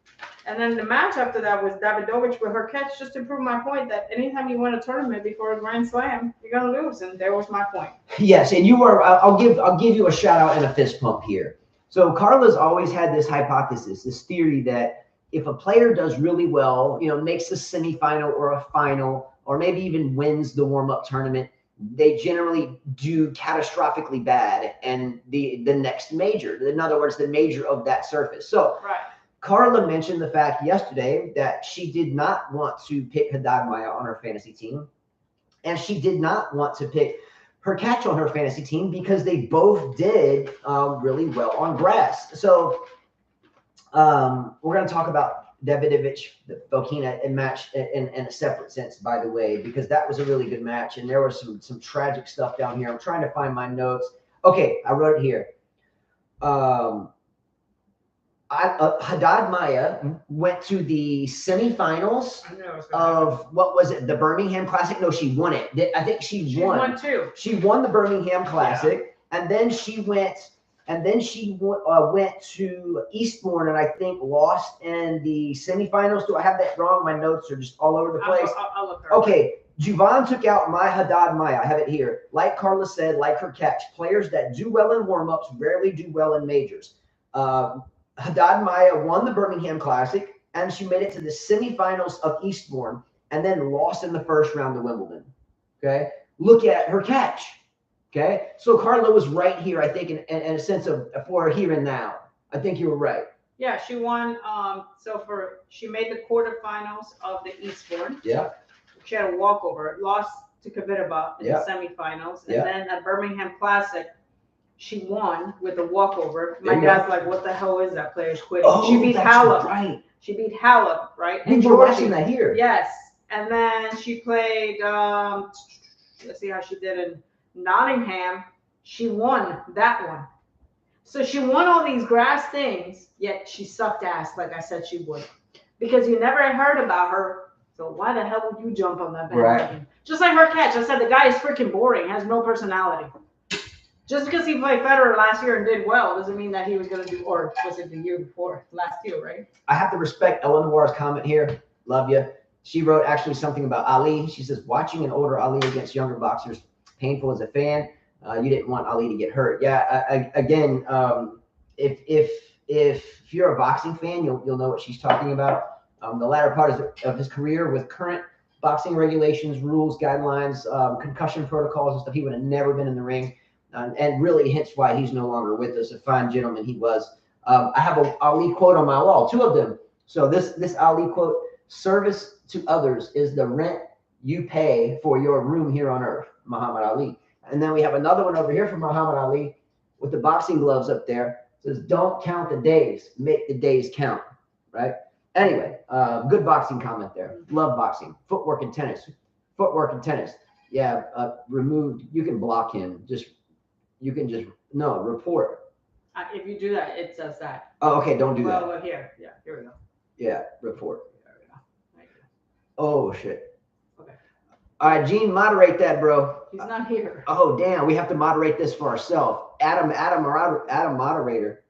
And then the match after that was Davidovich with her catch, just to prove my point that anytime you win a tournament before a Grand Slam, you're gonna lose, and there was my point. Yes, and you were. I'll give you a shout out and a fist pump here. So Carla's always had this hypothesis, this theory that if a player does really well, makes a semifinal or a final, or maybe even wins the warm-up tournament, they generally do catastrophically bad, and the next major, in other words, the major of that surface. So. Right. Carla mentioned the fact yesterday that she did not want to pick Haddad Maia on her fantasy team, and she did not want to pick her catch on her fantasy team because they both did really well on grass. So we're going to talk about Davidovich, the Fokina match in a separate sense, by the way, because that was a really good match, and there was some tragic stuff down here. I'm trying to find my notes. Okay, I wrote it here. Haddad Maia went to the semifinals of what was it? The Birmingham Classic? No, she won it. I think she won. Won too. She won the Birmingham Classic, and then she went to Eastbourne, and I think lost in the semifinals. Do I have that wrong? My notes are just all over the place. I'll look her. Okay. Juvan took out my Haddad Maia. I have it here. Like Carla said, like her catch, players that do well in warm-ups rarely do well in majors. Haddad Maia won the Birmingham Classic, and she made it to the semifinals of Eastbourne, and then lost in the first round of Wimbledon. Okay, look at her catch. Okay, so Carla was right here, I think, in a sense of for here and now. I think you were right. Yeah, she won. She made the quarterfinals of the Eastbourne. Yeah. She had a walkover, lost to Kvitova in the semifinals, and then at Birmingham Classic, she won with a walkover. My dad's like, what the hell is that? Player's quitting. Oh, she beat Halep. Right. She beat Halep, right? We were watching that here. Yes. And then she played, let's see how she did in Nottingham. She won that one. So she won all these grass things, yet she sucked ass like I said she would. Because you never heard about her. So why the hell would you jump on that bandwagon? Right. Just like her catch. I said the guy is freaking boring, has no personality. Just because he played Federer last year and did well doesn't mean that he was going to do, or was it the year before? Last year, right? I have to respect Ella Noir's comment here. Love you. She wrote actually something about Ali. She says, watching an older Ali against younger boxers, painful as a fan. You didn't want Ali to get hurt. Yeah, again, if you're a boxing fan, you'll know what she's talking about. The latter part of his career with current boxing regulations, rules, guidelines, concussion protocols and stuff, he would have never been in the ring. And really hence why he's no longer with us. A fine gentleman he was. I have an Ali quote on my wall, 2 of them. So this Ali quote, service to others is the rent you pay for your room here on earth, Muhammad Ali. And then we have another one over here from Muhammad Ali with the boxing gloves up there. Says, don't count the days, make the days count, right? Anyway, good boxing comment there. Love boxing. Footwork and tennis. Footwork and tennis. Yeah, removed. You can block him. Report. If you do that, it says that. Oh, okay, don't do that. Well, here. Yeah, here we go. Yeah, report. There we go. Thank you. Oh, shit. Okay. All right, Gene, moderate that, bro. He's not here. Oh, damn, we have to moderate this for ourselves. Adam, moderator.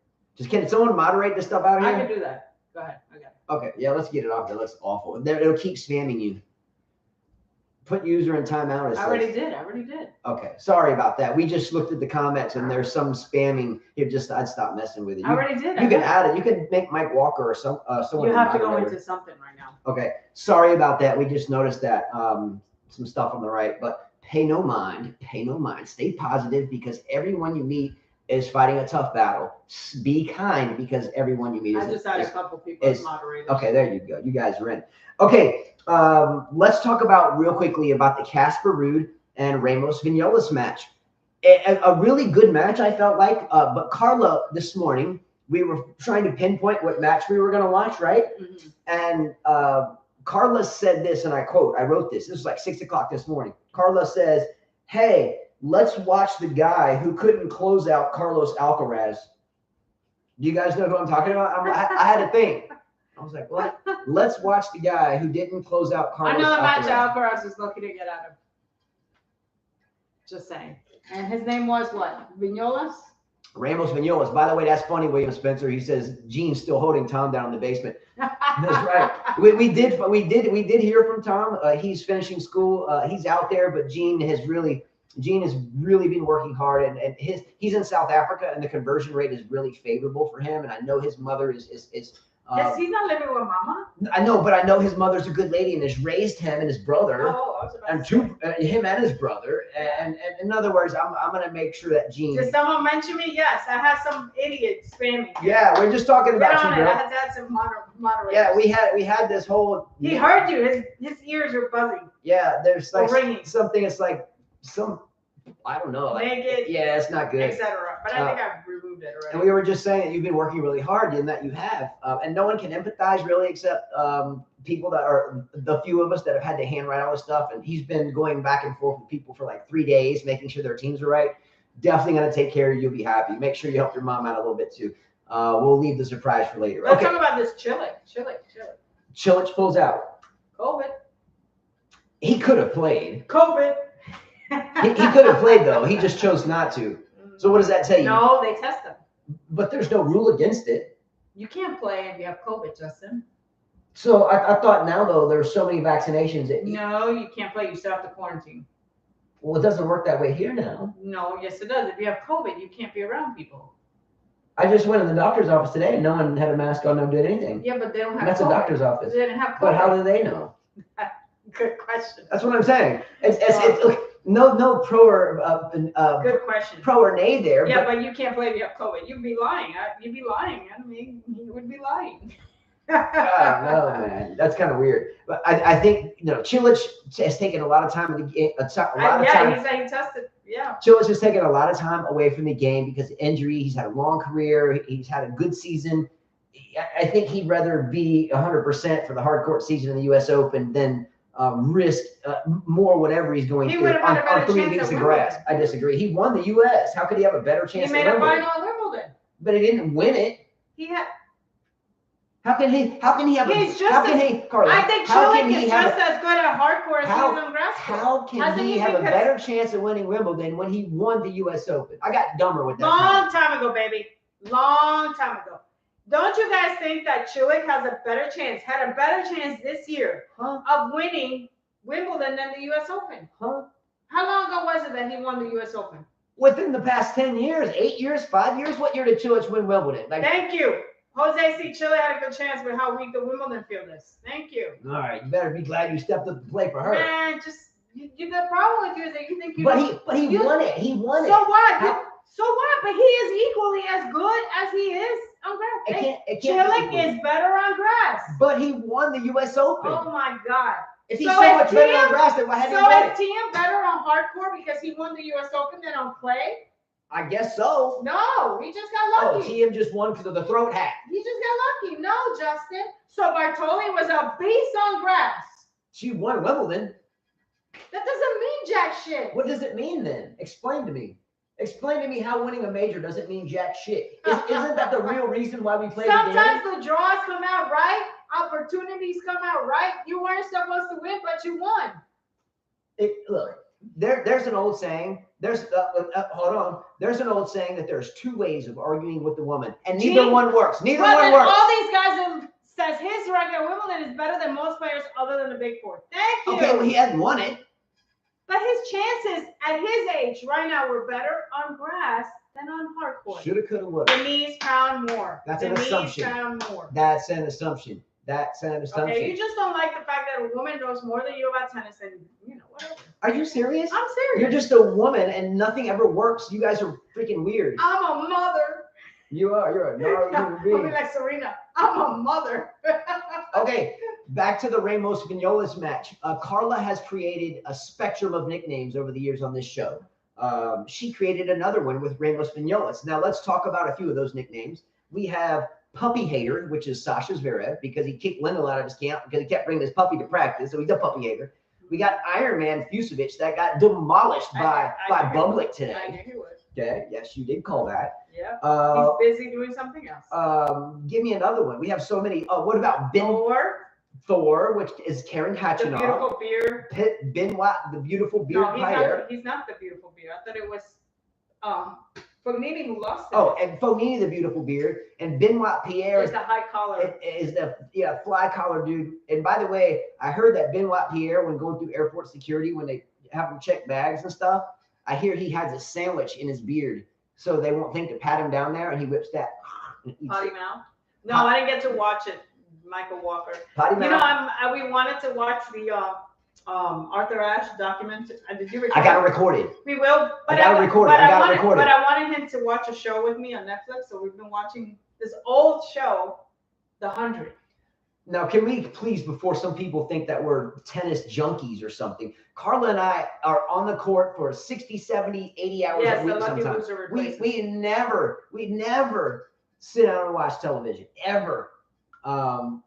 Can someone moderate this stuff out here? I can do that. Go ahead. I got it. Okay, yeah, let's get it off there. That's awful. It'll keep spamming you. Put user in timeout. I already did. Okay, sorry about that. We just looked at the comments and there's some spamming. I'd stop messing with it. I already did. You can add it. You can make Mike Walker or someone. You have to go into something right now. Okay, sorry about that. We just noticed that some stuff on the right, but pay no mind. Stay positive because everyone you meet is fighting a tough battle. Be kind because everyone you meet is. I just had a couple people as moderators. Okay, there you go. You guys are in. Okay, let's talk real quickly about the Casper Ruud and Ramos Vignolas match. A really good match, I felt like. But Carla, this morning, we were trying to pinpoint what match we were going to watch, right? Mm-hmm. And Carla said this, and I quote, I wrote this. This was like 6 o'clock this morning. Carla says, hey, let's watch the guy who couldn't close out Carlos Alcaraz. Do you guys know who I'm talking about? I had to think. I was like, what? Let's watch the guy who didn't close out Carlos Alcaraz. I know the match Alcaraz was looking to get out of. Just saying. And his name was what? Vignolas? Ramos Vignolas. By the way, that's funny, William Spencer. He says Gene's still holding Tom down in the basement. That's right. We did hear from Tom. He's finishing school. He's out there, but Gene has really been working hard, and he's in South Africa, and the conversion rate is really favorable for him. And I know his mother is yes, he's not living with mama. I know, but I know his mother's a good lady and has raised him and his brother, him and his brother. And in other words, I'm going to make sure that Gene. Did someone mention me? Yes, I had some idiot spamming. Yeah, we're just talking about you, girl. I had some moderators. Yeah, we had this whole. He heard you. His ears were buzzing. Yeah, there's like ringing. Something. It's like some. I don't know. Naked. Yeah, it's not good. Etc. But I think I've removed it already. And we were just saying that you've been working really hard, and that you have. And no one can empathize really except people that are the few of us that have had to handwrite all this stuff. And he's been going back and forth with people for like 3 days, making sure their teams are right. Definitely going to take care of you. You'll be happy. Make sure you help your mom out a little bit too. We'll leave the surprise for later. Let's talk about this Chilik. Chilik pulls out. COVID. He could have played. COVID. he could have played though. He just chose not to. So what does that tell you? No, they test him. But there's no rule against it. You can't play if you have COVID, Justin. So I thought now though there's so many vaccinations that no, you can't play. You still have to quarantine. Well, it doesn't work that way here now. No, yes it does. If you have COVID, you can't be around people. I just went in the doctor's office today and no one had a mask on, no one did anything. Yeah, but they don't have and that's COVID. A doctor's office. They didn't have COVID. But how do they know? Good question. That's what I'm saying. It's no pro or good question. Pro or nay there. Yeah, but you can't play if you have COVID. You'd be lying. I mean, you would be lying. No, man, that's kind of weird. But I think Chilich has taken a lot of time in the game. He said he tested. Yeah. Chilich has taken a lot of time away from the game because of injury. He's had a long career. He's had a good season. I think he'd rather be 100% for the hard court season in the U.S. Open than risk more whatever he's going through on 3 weeks of grass. I disagree. He won the U.S. How could he have a better chance? He made a final at Wimbledon. But he didn't win it. He had. How can he have? Carla, I think Chilik is just as good at hardcore as he is on grass. How can he have a better chance of winning Wimbledon when he won the U.S. Open? I got dumber with that. Long time ago, baby. Long time ago. Don't you guys think that Chilik had a better chance this year of winning Wimbledon than the U.S. Open? How long ago was it that he won the U.S. Open? Within the past 10 years, 8 years, 5 years. What year did Chilik win Wimbledon? Thank you. Jose C. Chilik had a good chance with how weak the Wimbledon field is. Thank you. All right, you better be glad you stepped up to play for her. Man, the problem with you is that you think you. But he won it. He won it. So what? So what? But he is equally as good as he is on grass. Chilik is better on grass. But he won the U.S. Open. Oh my God! If he's so much better on grass, then why hadn't he won it? So is Tim better on hardcore because he won the U.S. Open than on clay? I guess so. No, he just got Oh, lucky. TM just won because of the throat hat. He just got lucky. No, Justin. So Bartoli was a beast on grass. She won Wimbledon. That doesn't mean jack shit. What does it mean then? Explain to me. Explain to me how winning a major doesn't mean jack shit. Isn't that the real reason why we play the game? Sometimes the draws come out right, opportunities come out right. You weren't supposed to win, but you won. Look, there's an old saying. Hold on. There's an old saying that there's two ways of arguing with the woman, and neither one works. Neither one works. All these guys says his record at Wimbledon is better than most players other than the Big Four. Thank you. Okay, well, he hadn't won it. But his chances at his age right now were better on grass than on hard court. Shoulda, coulda, woulda. The knees pound more. That's an assumption. The knees pound more. That's an assumption. That's an assumption. Okay, you just don't like the fact that a woman knows more than you about tennis, and whatever. Are you serious? I'm serious. You're just a woman, and nothing ever works. You guys are freaking weird. I'm a mother. You are. You're a gnarly human being. I'll be like Serena. I'm a mother. Okay, back to the Ramos Vignolas match. Carla has created a spectrum of nicknames over the years on this show. She created another one with Ramos Vignolas. Now let's talk about a few of those nicknames. We have Puppy Hater, which is Sasha Zverev, because he kicked Lendl out of his camp because he kept bringing his puppy to practice, so he's a puppy hater. We got Iron Man Fusovic that got demolished by Bublik today. I knew he would. Okay, yes, you did call that. Yeah. He's busy doing something else. Give me another one. We have so many. What about Thor, which is Karen Khachanov. The beautiful beer. Benoit, the beautiful beer player. He's not the beautiful beer. I thought it was Fognini who lost it. Oh, and Fognini, the beautiful beard, and Benoit Pierre is the high collar. Is the fly collar dude. And by the way, I heard that Benoit Pierre, when going through airport security, when they have him check bags and stuff, I hear he has a sandwich in his beard, so they won't think to pat him down there, and he whips that. Potty mouth? No, I didn't get to watch it. Michael Walker. Potty mouth. We wanted to watch the Arthur Ashe document. Did you record? I got it recorded. We will. But I got it recorded. But I wanted him to watch a show with me on Netflix, so we've been watching this old show, The 100. Now, can we please, before some people think that we're tennis junkies or something, Carla and I are on the court for 60, 70, 80 hours a week sometimes. We never sit down and watch television, ever.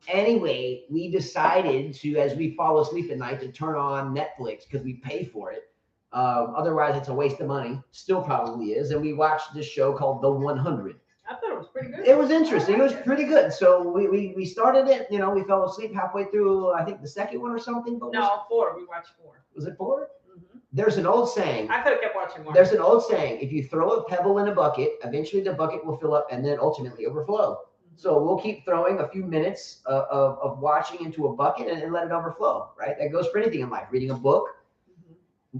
Anyway, we decided to, as we fall asleep at night, to turn on Netflix because we pay for it. Otherwise, it's a waste of money. Still probably is. And we watched this show called The 100. I thought it was pretty good. It was interesting. It was pretty good. So we started it. We fell asleep halfway through, I think, the second one or something. But no, 4. We watched 4. Was it 4? Mm-hmm. There's an old saying. I could have kept watching more. There's an old saying. If you throw a pebble in a bucket, eventually the bucket will fill up and then ultimately overflow. Mm-hmm. So we'll keep throwing a few minutes of watching into a bucket and let it overflow, right? That goes for anything in life. Reading a book,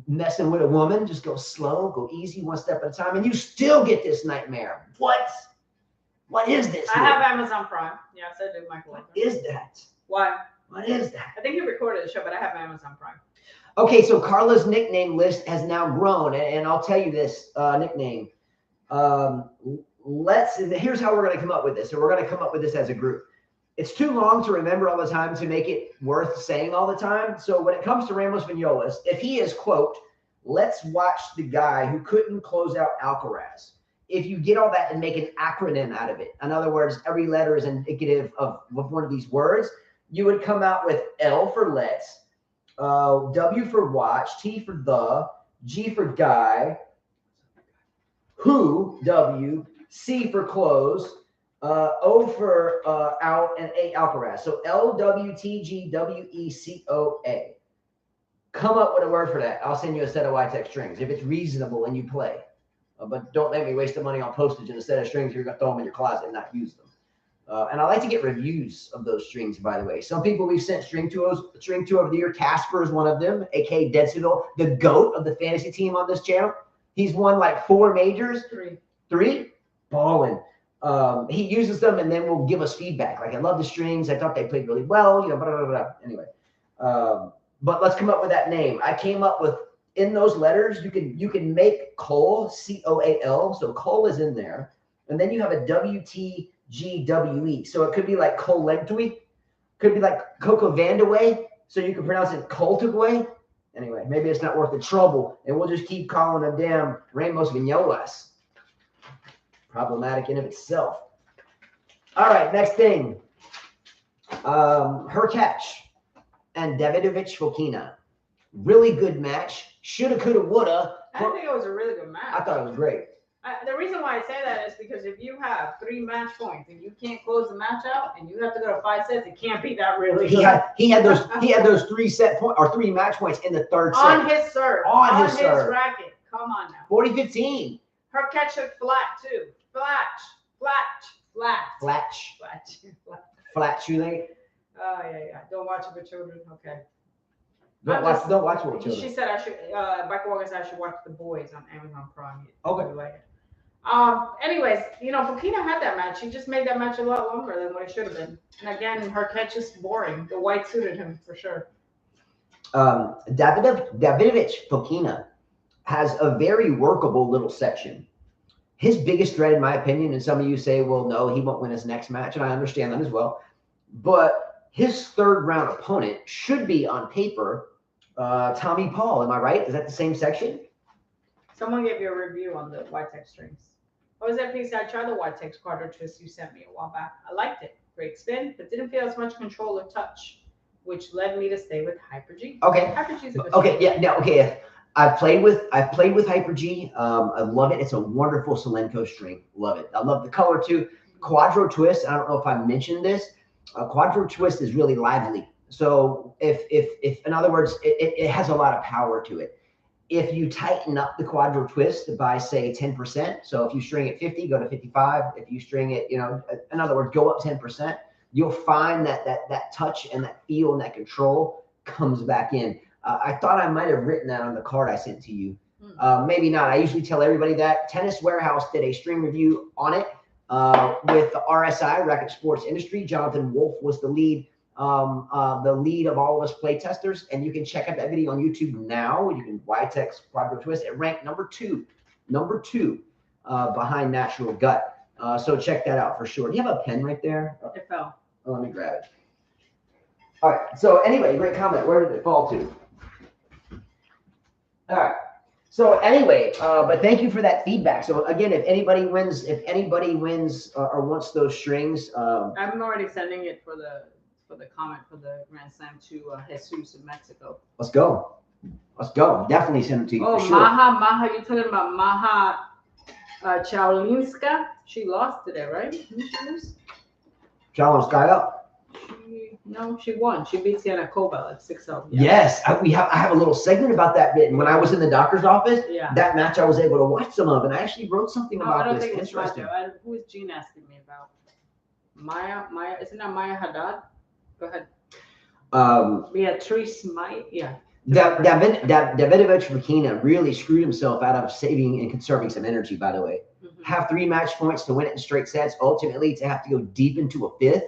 messing with a woman, just go slow, go easy, one step at a time, and you still get this nightmare. What is this? I have Amazon Prime. Yes, I do, Michael. What is that? Why? What is that? I think he recorded the show, but I have Amazon Prime. Okay, so Carla's nickname list has now grown, and I'll tell you this nickname. Here's how we're going to come up with this. So we're going to come up with this as a group. It's too long to remember all the time to make it worth saying all the time. So when it comes to Ramos Vignolas, if he is, quote, let's watch the guy who couldn't close out Alcaraz. If you get all that and make an acronym out of it, in other words, every letter is indicative of one of these words, you would come out with L for let's, W for watch, T for the, G for guy, who, W, C for close, O for out, and A, Alcaraz. So LWTGWECOA. Come up with a word for that. I'll send you a set of Y-Tech strings if it's reasonable and you play. But don't make me waste the money on postage and a set of strings. You're going to throw them in your closet and not use them. And I like to get reviews of those strings, by the way. Some people we've sent string to over the year. Casper is one of them, a.k.a. Dedsville, the GOAT of the fantasy team on this channel. He's won like 4 majors. 3? Ballin'. He uses them and then will give us feedback. Like, I love the strings. I thought they played really well. Blah, blah, blah. Anyway. But let's come up with that name. I came up with, in those letters, you can make Cole, C-O-A-L. So Cole is in there. And then you have a W-T-G-W-E. So it could be like Colentui. Could be like Coco Vandaway. So you can pronounce it Coltagway. Anyway, maybe it's not worth the trouble. And we'll just keep calling him damn Ramos Vignolas. problematic in of itself. All right, next thing. Her catch and Davidovich Fokina. Really good match. Shoulda, coulda, woulda. I think it was a really good match. I thought it was great. The reason why I say that is because if you have 3 match points and you can't close the match out and you have to go to 5 sets, it can't be that really good. He had those 3 match points in the third set. On his serve. On his racket. Come on now. 40-15. Her catch looked flat too. Flat shoelace. Oh yeah. Don't watch it for children. Okay. Don't watch it with children. She said I should. Michael August, I should watch The Boys on Amazon Prime. Okay. Like it. Anyways, Fokina had that match. He just made that match a lot longer than what it should have been. And again, her catch is boring. The white suited him for sure. Davidovich Fokina has a very workable little section. His biggest threat, in my opinion, and some of you say, well, no, he won't win his next match, and I understand that as well. But his third round opponent should be on paper Tommy Paul. Am I right? Is that the same section? Someone gave you a review on the White Tech strings. What was that piece? I tried the White Tech quadro twist you sent me a while back. I liked it. Great spin, but didn't feel as much control or touch, which led me to stay with Hyper G. Okay. Hyper G's a good okay. string. Yeah. No. Okay. I've played with Hyper G. I love it. It's a wonderful Solenko string. Love it. I love the color too. Quadro twist. I don't know if I mentioned this. Quadro twist is really lively. So if in other words, it has a lot of power to it. If you tighten up the quadro twist by say 10%, so if you string it 50, go to 55. If you string it, in other words, go up 10%, you'll find that touch and that feel and that control comes back in. I thought I might have written that on the card I sent to you. Maybe not. I usually tell everybody that. Tennis Warehouse did a string review on it with the RSI, Racket Sports Industry. Jonathan Wolf was the lead of all of us play testers, and you can check out that video on YouTube now. You can YTEX Quadro Twist. It ranked number two behind Natural Gut. So check that out for sure. Do you have a pen right there? It fell. Oh, let me grab it. All right. So anyway, great comment. Where did it fall to? All right. So anyway, but thank you for that feedback. So again, if anybody wins or wants those strings, I'm already sending it for the comment for the Grand Slam to Jesus in Mexico. Let's go. Definitely send it to you. Oh, for sure. Maha, you talking about Maha Chaulinska? She lost today, right? Chaulinskaya. She won. She beat Sienna Kova at 6-0. Yeah. Yes, I have a little segment about that bit. And when I was in the doctor's office, that match I was able to watch some of, and I actually wrote something about I don't this. think it's Interesting. who is Gene asking me about? Maya, isn't that Maya Haddad? Go ahead. Beatrice Maya, yeah. Davidovich Fokina really screwed himself out of saving and conserving some energy, by the way. Have 3 match points to win it in straight sets, ultimately to have to go deep into a 5th.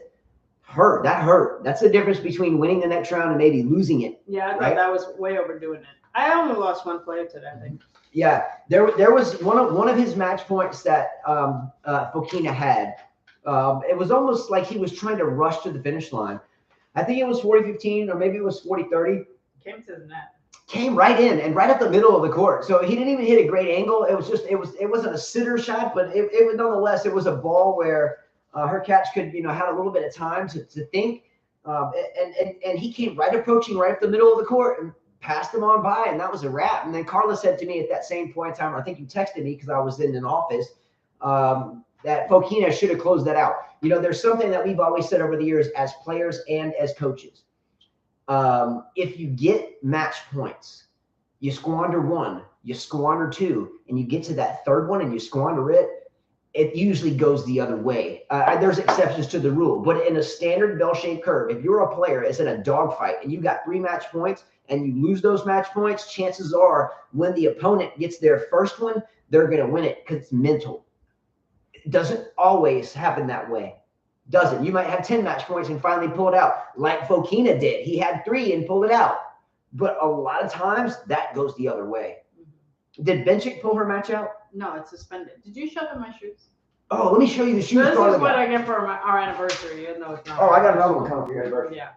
That hurt. That's the difference between winning the next round and maybe losing it. Yeah, I thought that was way overdoing it. I only lost 1 player today, I think. Yeah, there was one of his match points that Fokina had. It was almost like he was trying to rush to the finish line. I think it was 40-15 or maybe it was 40-30. Came to the net. Came right in and right up the middle of the court. So he didn't even hit a great angle. It wasn't a sitter shot, but it was nonetheless, it was a ball where her catch could, had a little bit of time to think. And he came approaching right up the middle of the court and passed him on by, and that was a wrap. And then Carla said to me at that same point in time, I think you texted me because I was in an office, that Fokina should have closed that out. There's something that we've always said over the years as players and as coaches. If you get match points, you squander 1, you squander 2, and you get to that 3rd one and you squander it, it usually goes the other way. There's exceptions to the rule, but in a standard bell-shaped curve, if you're a player, it's in a dogfight, and you got 3 match points and you lose those match points, chances are when the opponent gets their first one, they're going to win it because it's mental. It doesn't always happen that way. Doesn't. You might have 10 match points and finally pull it out, like Fokina did. He had 3 and pulled it out. But a lot of times that goes the other way. Did Benchik pull her match out? No, it's suspended. Did you show them my shoes? Oh, let me show you the shoes. This is what I get for our anniversary, even though it's not. Oh, I got another one coming for your anniversary. Yeah.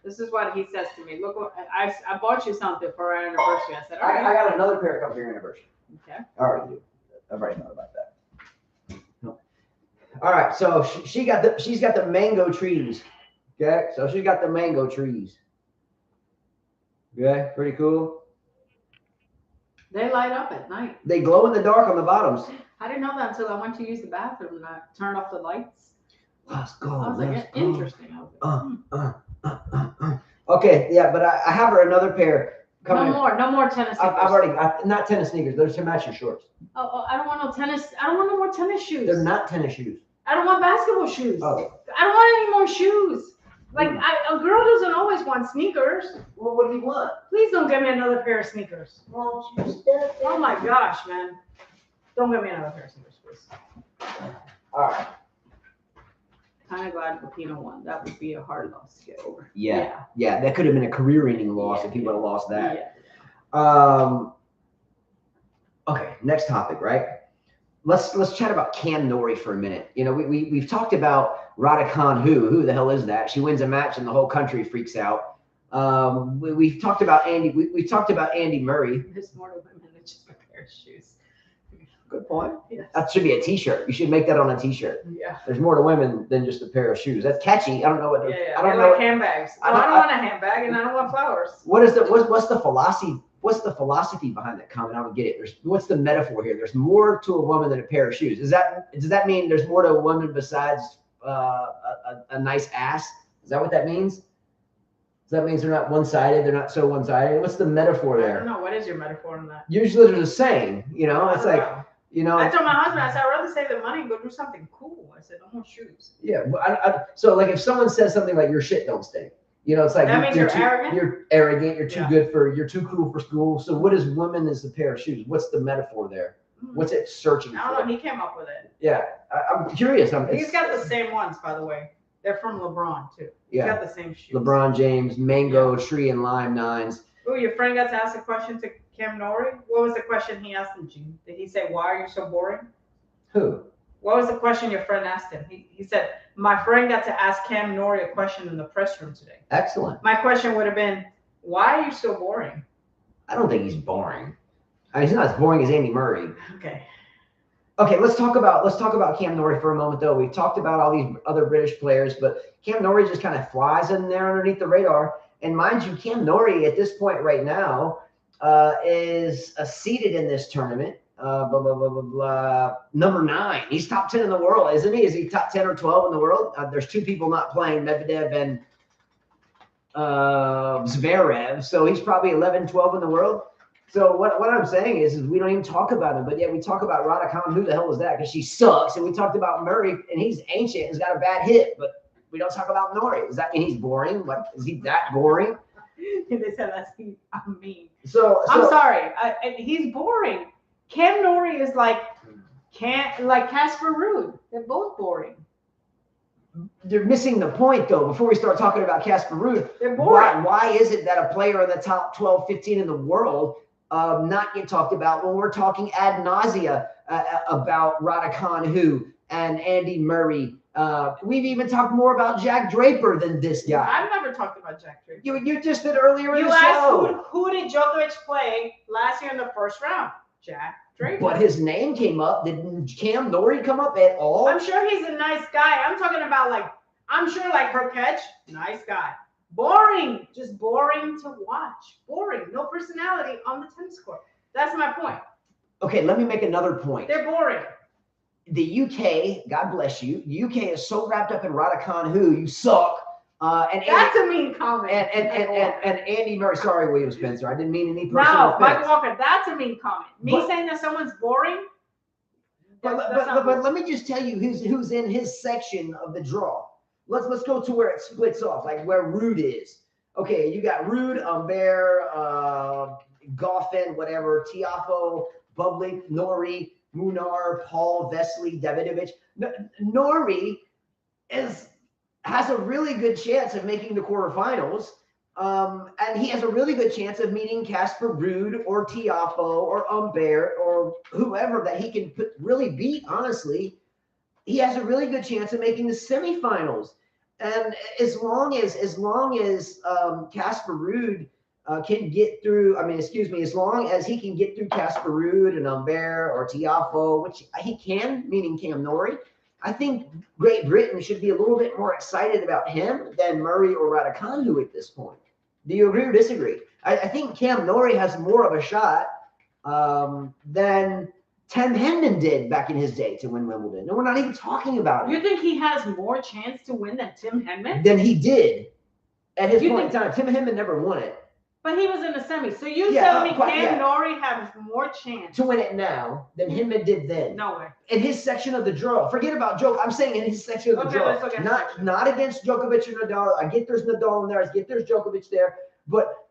This is what he says to me. Look, I bought you something for our anniversary. I said, all right. I got another pair coming for your anniversary. Okay. I already do. I've already thought about that. All right, so she's got the mango trees. Okay, so she's got the mango trees. Okay, pretty cool. They light up at night. They glow in the dark on the bottoms. I didn't know that until I went to use the bathroom and I turned off the lights. Let's go. I was like, interesting. Okay, yeah, but I have her another pair coming. No more tennis sneakers. I've already not tennis sneakers. Those to match your shorts. Oh, I don't want no tennis. I don't want no more tennis shoes. They're not tennis shoes. I don't want basketball shoes. Oh. I don't want any more shoes. Like a girl doesn't always want sneakers. Well, what do you want? Please don't get me another pair of sneakers. Well, Oh my gosh, man! Don't get me another pair of sneakers, please. all right. Kind of glad Pepino won. That would be a hard loss to get over. Yeah. That could have been a career-ending loss if he would have lost that. Yeah. Okay, next topic, right? Let's chat about Cam Norrie for a minute. You know, we've talked about Radacanu. Who the hell is that? She wins a match and the whole country freaks out. We've talked about Andy. We've talked about Andy Murray. There's more to women than just a pair of shoes. Good point. Yes. That should be a T-shirt. You should make that on a T-shirt. Yeah. There's more to women than just a pair of shoes. That's catchy. I don't know what. Yeah. I don't know. know. Like handbags. I don't want a handbag, and I don't want flowers. What's the philosophy? What's the philosophy behind that comment? I don't get it. What's the metaphor here? There's more to a woman than a pair of shoes. Does that mean there's more to a woman besides a nice ass? Is that what that means? Does that mean they're not one-sided? They're not so one-sided? What's the metaphor there? I don't know. What is your metaphor in that? Usually there's a saying. You know, it's like. Know. You know, I told my husband, I said, I'd rather save the money and go do something cool. I said, no more shoes. Yeah. So like if someone says something like your shit don't stink, you know, it's like that means you're arrogant. You're arrogant. You're too good for. You're too cool for school. So what is women as a pair of shoes? What's the metaphor there? What's it searching for? I don't know. He came up with it. Yeah, I'm curious. He's got the same ones, by the way. They're from LeBron too. He's got the same shoes. LeBron James, mango, tree, and lime 9s. Oh, your friend got to ask a question to Cam Norrie. What was the question he asked him, Gene? Did he say, "Why are you so boring"? Who? What was the question your friend asked him? He said, my friend got to ask Cam Norrie a question in the press room today. Excellent. My question would have been, why are you so boring? I don't think he's boring. I mean, he's not as boring as Andy Murray. Okay. Okay, let's talk about Cam Norrie for a moment, though. We've talked about all these other British players, but Cam Norrie just kind of flies in there underneath the radar. And mind you, Cam Norrie at this point right now is seated in this tournament. Number 9. He's top 10 in the world, isn't he? Is he top 10 or 12 in the world? There's 2 people not playing, Medvedev and Zverev. So he's probably 11, 12 in the world. So what I'm saying is we don't even talk about him, but yet we talk about Radacanu. Who the hell is that? Because she sucks. And we talked about Murray, and he's ancient. He's got a bad hit, but we don't talk about Norrie. Does that mean he's boring? Like, is he that boring? They said that's mean. So I'm sorry. He's boring. Cam Norrie is like Casper Ruud. They're both boring. They're missing the point, though. Before we start talking about Casper Ruud, they're boring. Why is it that a player in the top 12, 15 in the world not get talked about when we're talking ad nausea about Radacanu and Andy Murray? We've even talked more about Jack Draper than this guy. I've never talked about Jack Draper. You just did earlier in the show. You asked who did Djokovic play last year in the first round? Jack Draper. But his name came up. Did Cam Norrie come up at all? I'm sure he's a nice guy. I'm talking about I'm sure Hurkacz, nice guy. Boring. Just boring to watch. Boring. No personality on the tennis court. That's my point. Okay, let me make another point. They're boring. The UK, God bless you, the UK is so wrapped up in Radacanu, you suck. That's a mean comment. And Andy Murray, sorry, William Spencer, I didn't mean any personal offense. Michael Walker, that's a mean comment. Saying that someone's boring. But let me just tell you who's in his section of the draw. Let's go to where it splits off, like where Ruud is. Okay, you got Ruud, Humbert, Goffin, whatever, Tiafoe, Bublik, Norrie, Munar, Paul, Vesely, Davidovich. Norrie has a really good chance of making the quarterfinals, and he has a really good chance of meeting Casper Ruud or Tiafoe or Humbert or whoever that he can really beat. Honestly, he has a really good chance of making the semifinals. And as long as Casper Ruud can get through, as long as he can get through Casper Ruud and Humbert or Tiafoe, which he can, meaning Cam Norrie, I think Great Britain should be a little bit more excited about him than Murray or Radacanu at this point. Do you agree or disagree? I think Cam Norrie has more of a shot than Tim Henman did back in his day to win Wimbledon. And we're not even talking about it. You think he has more chance to win than Tim Henman? Than he did at his point in time. Tim Henman never won it. But he was in the semi. So you tell me Cam Norrie has more chance to win it now than Hinman did then. No way. In his section of the draw. Forget about Djokovic. I'm saying in his section of the draw. Let's look at not against Djokovic or Nadal. I get there's Nadal in there. I get there's Djokovic there. But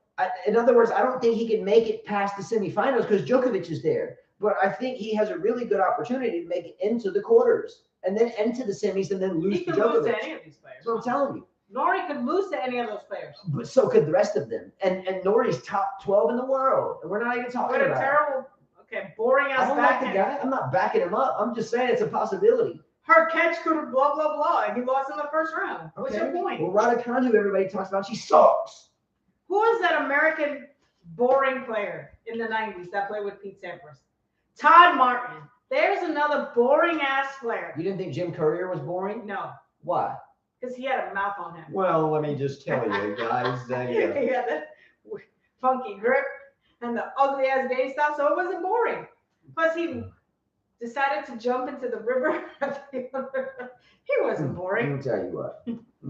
in other words, I don't think he can make it past the semifinals because Djokovic is there. But I think he has a really good opportunity to make it into the quarters and then into the semis and then lose to Djokovic. He can lose to any of these players. That's what I'm telling you. Norrie could lose to any of those players. But so could the rest of them. And Norrie's top 12 in the world. And we're not even talking about terrible, boring ass I don't like the guy. I'm not backing him up. I'm just saying it's a possibility. Her catch could have blah, blah, blah. And he lost in the first round. What's your point? Well, Radacanu, everybody talks about, she sucks. Who is that American boring player in the 90s that played with Pete Sampras? Todd Martin. There's another boring ass player. You didn't think Jim Courier was boring? No. Why? Because he had a mouth on him. Well, let me just tell you, guys. He had that funky grip and the ugly ass game style, so it wasn't boring. Plus, he decided to jump into the river. He wasn't boring. Let me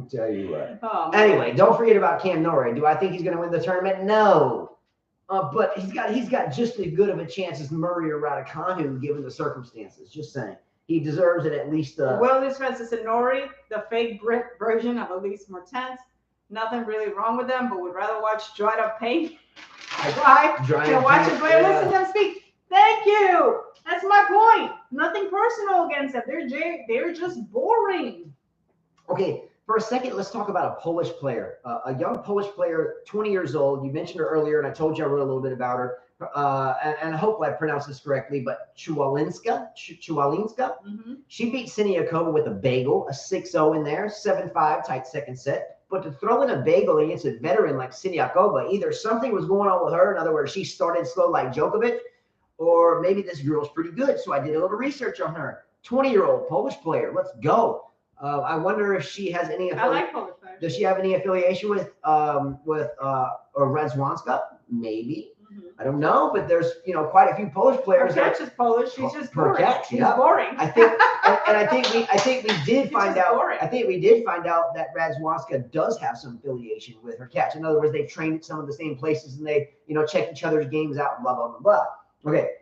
tell you what. Oh, anyway, don't forget about Cam Norrie. Do I think he's going to win the tournament? No. But he's got just as good of a chance as Murray or Radacanu given the circumstances. Just saying. He deserves it at least. Willis Francis and Norrie, the fake Brit version of Elise Mertens. Nothing really wrong with them, but would rather watch dried up paint. Right? And watch it play. Listen to them speak. Thank you. That's my point. Nothing personal against them. They're just boring. Okay, for a second, let's talk about a Polish player. A young Polish player, 20 years old. You mentioned her earlier, and I told you I wrote a little bit about her. And I hope I pronounced this correctly, but Chuwalinska. Mm-hmm. She beat Siniakova with a bagel, a 6-0 in there, 7-5, tight second set. But to throw in a bagel against a veteran like Siniakova, either something was going on with her, in other words, she started slow like Djokovic, or maybe this girl's pretty good. So I did a little research on her. 20-year-old Polish player. Let's go. I wonder if she has any. I like Polish players. Does she have any affiliation with Radwanska? Maybe. Mm-hmm. I don't know, but there's quite a few Polish players. Her catch is Polish. She's just boring. She's boring. I think we did find out. Boring. I think we did find out that Radwanska does have some affiliation with her catch. In other words, they've trained at some of the same places and they check each other's games out. Blah blah blah blah. Okay.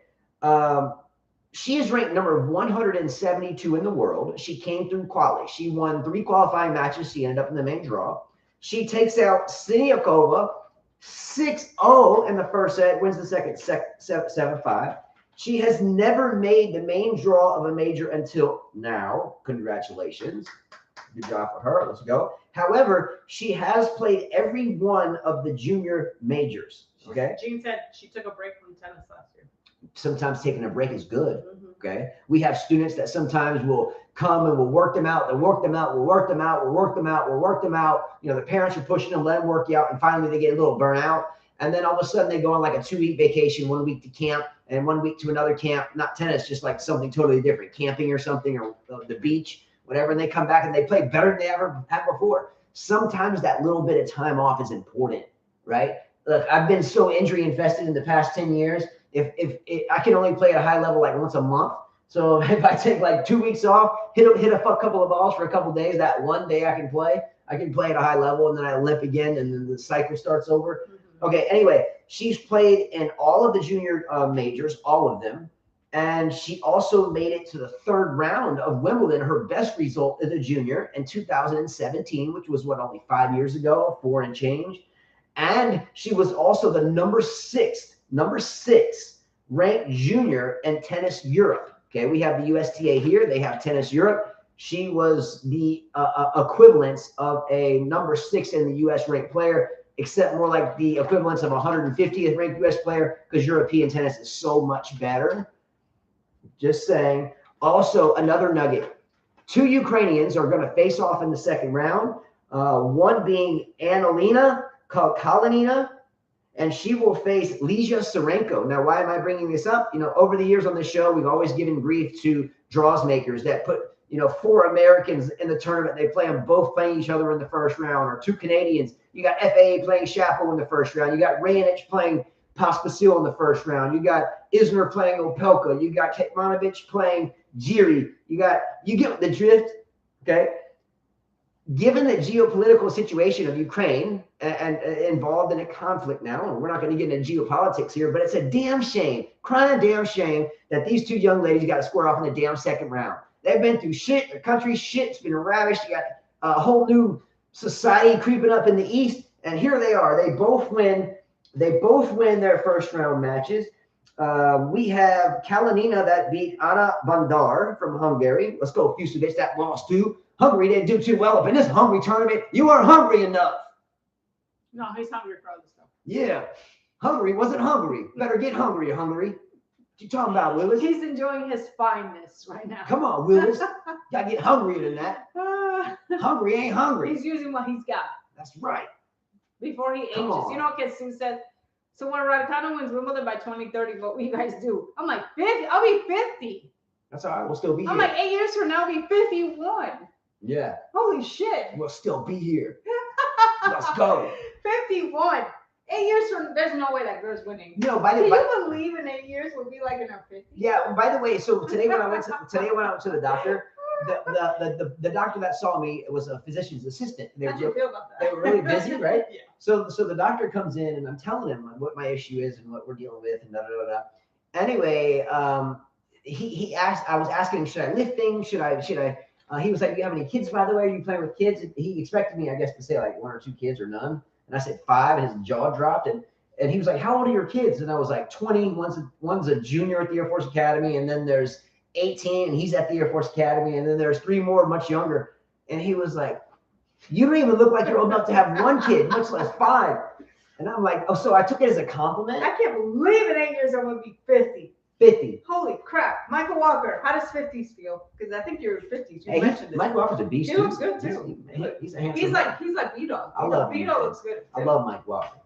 She is ranked number 172 in the world. She came through quali. She won 3 qualifying matches. She ended up in the main draw. She takes out Siniakova 6-0 in the first set, wins the second 7-5. She has never made the main draw of a major until now. Congratulations. Good job for her. Let's go. However, she has played every one of the junior majors. Okay. Jean said she took a break from tennis last year. Sometimes taking a break is good. Okay. We have students that sometimes will come and we'll work them out. They'll work them out. We'll work them out. We'll work them out. We'll work them out. The parents are pushing them, let them work you out. And finally they get a little burnout. And then all of a sudden they go on like a 2-week vacation, 1 week to camp and 1 week to another camp, not tennis, just like something totally different, camping or something, or the beach, whatever. And they come back and they play better than they ever had before. Sometimes that little bit of time off is important, right? Look, I've been so injury infested in the past 10 years. If I can only play at a high level like once a month. So if I take like 2 weeks off, hit a couple of balls for a couple of days, that one day I can play at a high level, and then I limp again, and then the cycle starts over. Mm-hmm. Okay, anyway, she's played in all of the junior majors, all of them. And she also made it to the 3rd round of Wimbledon. Her best result as a junior in 2017, which was only 5 years ago, 4 and change. And she was also the number 6 ranked junior in Tennis Europe. Okay, we have the USTA here. They have Tennis Europe. She was the equivalence of a number 6 in the U.S. ranked player, except more like the equivalence of 150th ranked U.S. player, because European tennis is so much better. Just saying. Also, another nugget. 2 Ukrainians are going to face off in the 2nd round. One being Annalina Kalinina, and she will face Lizia Sarenko. Now, why am I bringing this up? Over the years on this show, we've always given grief to draws makers that put 4 Americans in the tournament. They play them both playing each other in the first round, or 2 Canadians. You got FAA playing Chapo in the first round. You got Raonic playing Pospisil in the first round. You got Isner playing Opelka. You got Kekmanovic playing Jiri. You get the drift, okay? Given the geopolitical situation of Ukraine and involved in a conflict now, and we're not going to get into geopolitics here, but it's a damn shame, crying damn shame that these 2 young ladies got to square off in the damn second round. They've been through shit. Their country's shit's been ravished. You got a whole new society creeping up in the East, and here they are. They both win their first round matches. We have Kalinina that beat Anna Bandar from Hungary. Let's go, Fusovic, that lost too. Hungary didn't do too well up in this Hungary tournament. You aren't hungry enough. No, he's hungry for other stuff. Yeah. Hungary wasn't hungry. Better get hungry, Hungary. What you talking about, Willis? He's enjoying his fineness right now. Come on, Willis. Gotta get hungrier than that. Hungry ain't hungry. He's using what he's got. That's right. Before he ages. You know what Kessin said? So when Radacanu wins Wimbledon by 2030, what will you guys do? I'm like, 50? I'll be 50. That's all right. We'll still be here. I'm like, 8 years from now, I'll be 51. Yeah. Holy shit. We'll still be here. Let's go. 51. 8 years from, there's no way that girl's winning. No, Can you believe in 8 years we'll be like in our 50s? Yeah. By the way, so today when I went to the doctor, the doctor that saw me was a physician's assistant. How do you feel about that? They were really busy, right? Yeah. So the doctor comes in and I'm telling him what my issue is and what we're dealing with and da da da da. Anyway, he asked. I was asking him, should I lift things? Should I? He was like, do you have any kids, by the way? Are you playing with kids? He expected me, I guess, to say like 1 or 2 kids or none. And I said 5, and his jaw dropped. And he was like, how old are your kids? And I was like 20. One's a junior at the Air Force Academy, and then there's 18, and he's at the Air Force Academy, and then there's 3 more much younger. And he was like, you don't even look like you're old enough to have 1 kid, much less 5. And I'm like, oh, so I took it as a compliment? I can't believe in 8 years I'm going to be 50. 50. Holy crap. Michael Walker, how does 50s feel? Because I think you're 50s. You mentioned this. Michael Walker's a beast. He looks good too. He's a handsome man. He's like B-Dog. I love B-Dog looks good too. I love Mike Walker.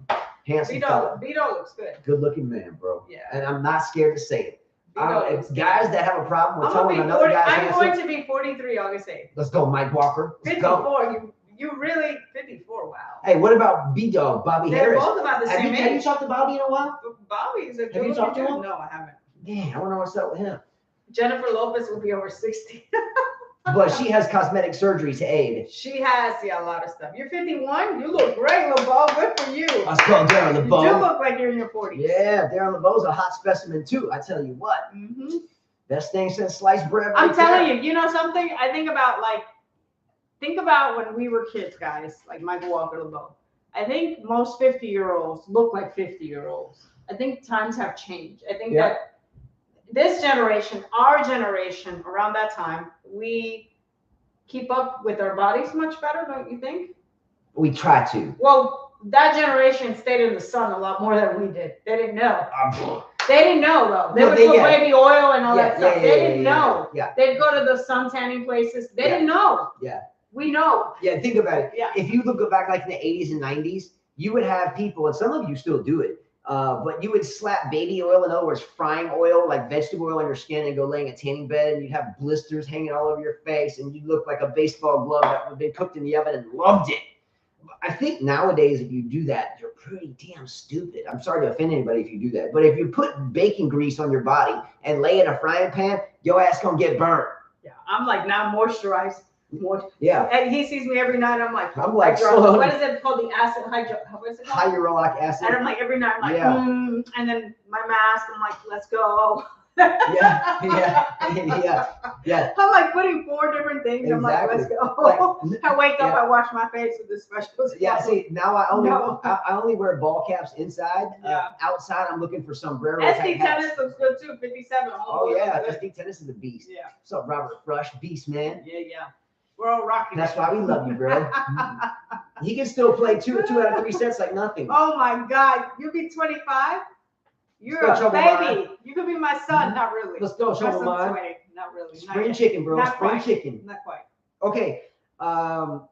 Handsome fella. B-Dog looks good. Good looking man, bro. Yeah. And I'm not scared to say it. It's guys that have a problem with telling another guy I'm going to be 43 August 8th. Let's go, Mike Walker. Let's 54. go. You really 54. Wow. Hey, what about B-Dog, Bobby Harris? They're both about the same age. Have you talked to Bobby in a while? Bobby's a good Have you talked to him? No, I haven't. Yeah, I wonder what's up with him. Jennifer Lopez will be over 60. But she has cosmetic surgery to aid. She has, a lot of stuff. You're 51. You look great, LeBeau. Good for you. Let's go, Darren LeBeau. You do look like you're in your 40s. Yeah, Darren LeBeau's a hot specimen too. I tell you what. Mm-hmm. Best thing since sliced bread. I'm telling you. You know something? I think about when we were kids, guys, like Michael Walker, LeBeau. I think most 50-year-olds look like 50-year-olds. I think times have changed. I think that this generation, our generation, around that time, we keep up with our bodies much better, don't you think? We try to. Well, that generation stayed in the sun a lot more than we did. They didn't know. They didn't know, though. They would put baby oil and all that stuff. They didn't know. Yeah. They'd go to the sun tanning places. They didn't know. Yeah. We know. Yeah, think about it. Yeah. If you look back like in the 80s and 90s, you would have people, and some of you still do it, but you would slap baby oil, in other words, frying oil, like vegetable oil on your skin and go lay in a tanning bed, and you'd have blisters hanging all over your face, and you'd look like a baseball glove that had been cooked in the oven and loved it. I think nowadays, if you do that, you're pretty damn stupid. I'm sorry to offend anybody if you do that, but if you put bacon grease on your body and lay in a frying pan, your ass gonna get burnt. Yeah, I'm like now moisturized. Yeah. And he sees me every night. I'm like, what is it called? The acid what is it called? Hyaluronic acid. And I'm like every night, I'm like, and then my mask, I'm like, let's go. Yeah. I'm like putting 4 different things. I'm like, let's go. I wake up, I wash my face with this special. Yeah, see, now I only wear ball caps inside. Outside, I'm looking for sombrero. SD tennis looks good too. 57. Oh yeah, SD tennis is a beast. Yeah. What's up, Robert Rush? Beast man. Yeah. We're all rocking. That's why we love you, bro. He can still play 2 out of 3 sets like nothing. Oh my God, you'll be 25. You're a baby. You could be my son. Not really. Let's go, Trouble Mind. Not really. Spring chicken, bro. Spring chicken. Not quite. Okay. But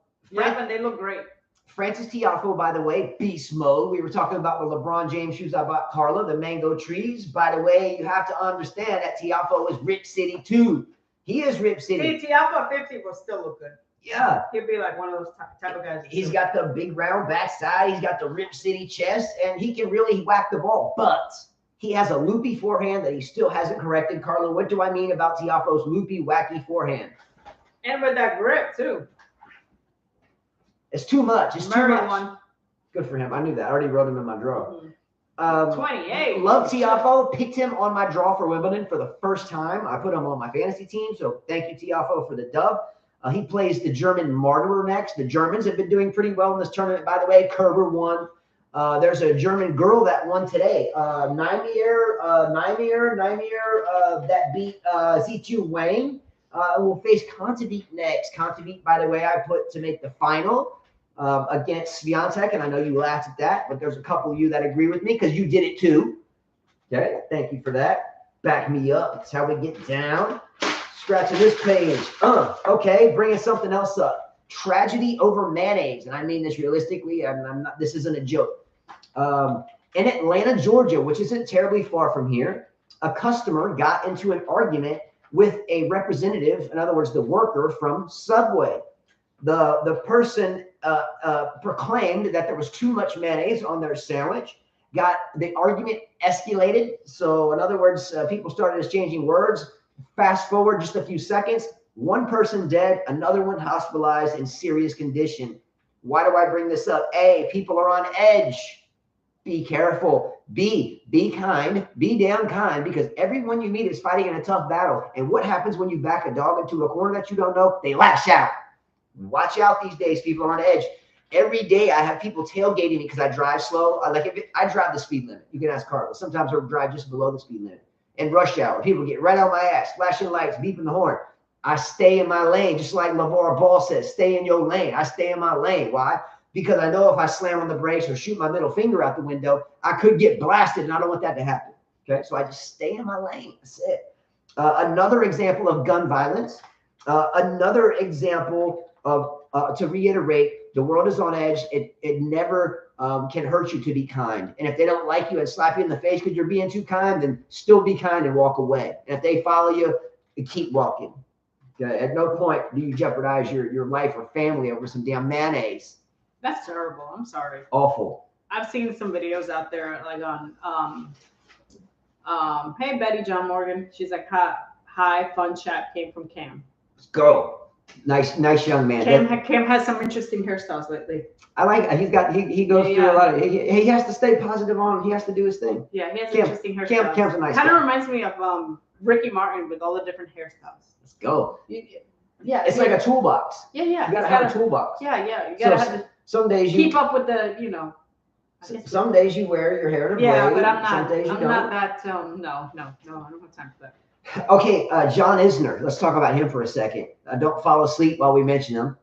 they look great. Francis Tiafoe, by the way, beast mode. We were talking about the LeBron James shoes I bought Carla, the mango trees. By the way, you have to understand that Tiafoe is Rich City too. He is Rip City. See, Tiafoe 50 will still look good. Yeah. He'll be like one of those type of guys. He's got the big round backside. He's got the Rip City chest, and he can really whack the ball. But he has a loopy forehand that he still hasn't corrected. Carlo, what do I mean about Tiafoe's loopy, wacky forehand? And with that grip, too. It's too much. It's too much. One. Good for him. I knew that. I already wrote him in my draw. 28. Love Tiafoe. Picked him on my draw for Wimbledon for the first time. I put him on my fantasy team, so thank you, Tiafoe, for the dub. He plays the German Martyr next. The Germans have been doing pretty well in this tournament, by the way. Kerber won. There's a German girl that won today. Naimier, that beat Zitu Wang. Will face Kontaveit next. Kontaveit, by the way, I put to make the final against Swiatek, and I know you laughed at that, but there's a couple of you that agree with me because you did it too. Okay, thank you for that. Back me up. That's how we get down. Scratching this page. Okay, bringing something else up. Tragedy over mayonnaise, and I mean this realistically. I'm not. This isn't a joke. In Atlanta, Georgia, which isn't terribly far from here, a customer got into an argument with a representative, in other words, the worker from Subway. The person proclaimed that there was too much mayonnaise on their sandwich. The argument escalated. So, in other words, people started exchanging words. Fast forward just a few seconds, one person dead, another one hospitalized in serious condition. Why do I bring this up? A, people are on edge. Be careful. B, be kind. Be damn kind, because everyone you meet is fighting in a tough battle. And what happens when you back a dog into a corner that you don't know? They lash out. Watch out these days. People are on edge. Every day I have people tailgating me because I drive slow. I drive the speed limit. You can ask Carlos. Sometimes I'll drive just below the speed limit. And rush hour, people get right on my ass, flashing lights, beeping the horn. I stay in my lane, just like LeVar Ball says, stay in your lane. I stay in my lane. Why? Because I know if I slam on the brakes or shoot my middle finger out the window, I could get blasted, and I don't want that to happen. Okay, so I just stay in my lane. That's it. Another example of gun violence. Another example of, to reiterate, the world is on edge. It never can hurt you to be kind. And if they don't like you and slap you in the face because you're being too kind, then still be kind and walk away. And if they follow you, keep walking. Okay? At no point do you jeopardize your life or family over some damn mayonnaise. That's terrible. I'm sorry. Awful. I've seen some videos out there like on hey Betty John Morgan. She's like, hi, fun chat came from Cam. Let's go. Nice young man. Cam has some interesting hairstyles lately. I like. He goes through a lot of. He has to stay positive on. He has to do his thing. Yeah, he has interesting hairstyles. Cam's a nice. Kind of reminds me of Ricky Martin with all the different hairstyles. Let's go. Yeah, it's like a toolbox. Yeah. You gotta have a toolbox. Yeah. You gotta have to. Some days keep up with the. Some days you wear your hair in a braid. Yeah, but I'm not. Some days you don't. Not that. No. I don't have time for that. Okay, John Isner. Let's talk about him for a second. Don't fall asleep while we mention him.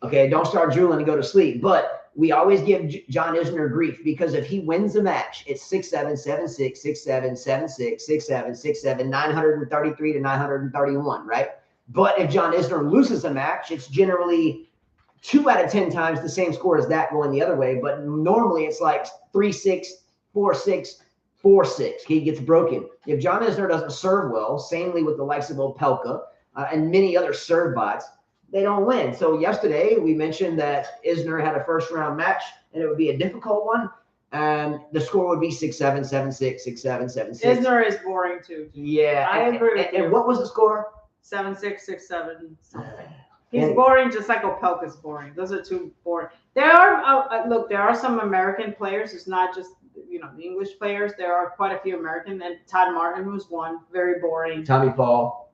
Okay, don't start drooling and go to sleep. But we always give John Isner grief because if he wins a match, it's 6-7, 7-6, 6-7, 7-6, 6-7, 6-7, 933 to 931, right? But if John Isner loses a match, it's generally 2 out of 10 times the same score as that going the other way. But normally it's like 3-6, 4-6, 4-6. He gets broken. If John Isner doesn't serve well, samely with the likes of Opelka and many other serve bots, they don't win. So yesterday we mentioned that Isner had a first round match and it would be a difficult one. And the score would be 6-7, 7-6, 6-7, 7-6. Isner is boring too. Yeah. I agree with you. And what was the score? 7-6, 6-7, something. He's boring just like Opelka's boring. Those are two boring. There are some American players. It's not just the English players. There are quite a few American, and Todd Martin was one, very boring. Tommy Paul.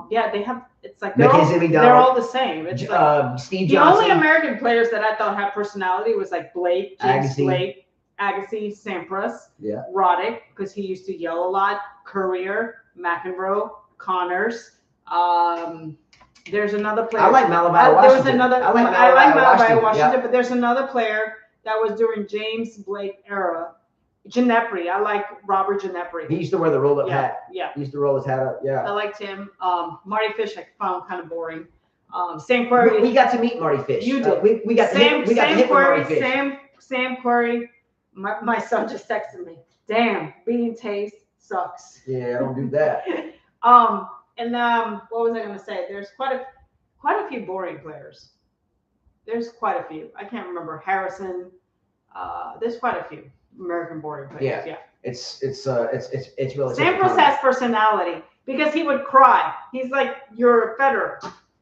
Yeah, they have. It's like they're all the same. It's like, Steve Johnson. The only American players that I thought had personality was like Blake, James Agassi. Blake, Agassi, Sampras, yeah, Roddick, because he used to yell a lot. Courier, McEnroe, Connors. There's another player. I like Malabai Washington. There was another. I like Malabai Washington, yeah. But there's another player that was during James Blake era. Ginepri. I like Robert Ginepri. He used to wear the rolled up hat. Yeah. He used to roll his hat up. Yeah. I liked him. Marty Fish I found kind of boring. Sam Querrey. We got to meet Marty Fish. You did. We got to hit Marty Fish. Sam Querrey. My son just texted me. Damn, bean taste sucks. Yeah, don't do that. And what was I going to say? There's quite a few boring players. There's quite a few. I can't remember Harrison. There's quite a few American boring players. Yeah. It's really Sampras has personality because he would cry. He's like your Federer.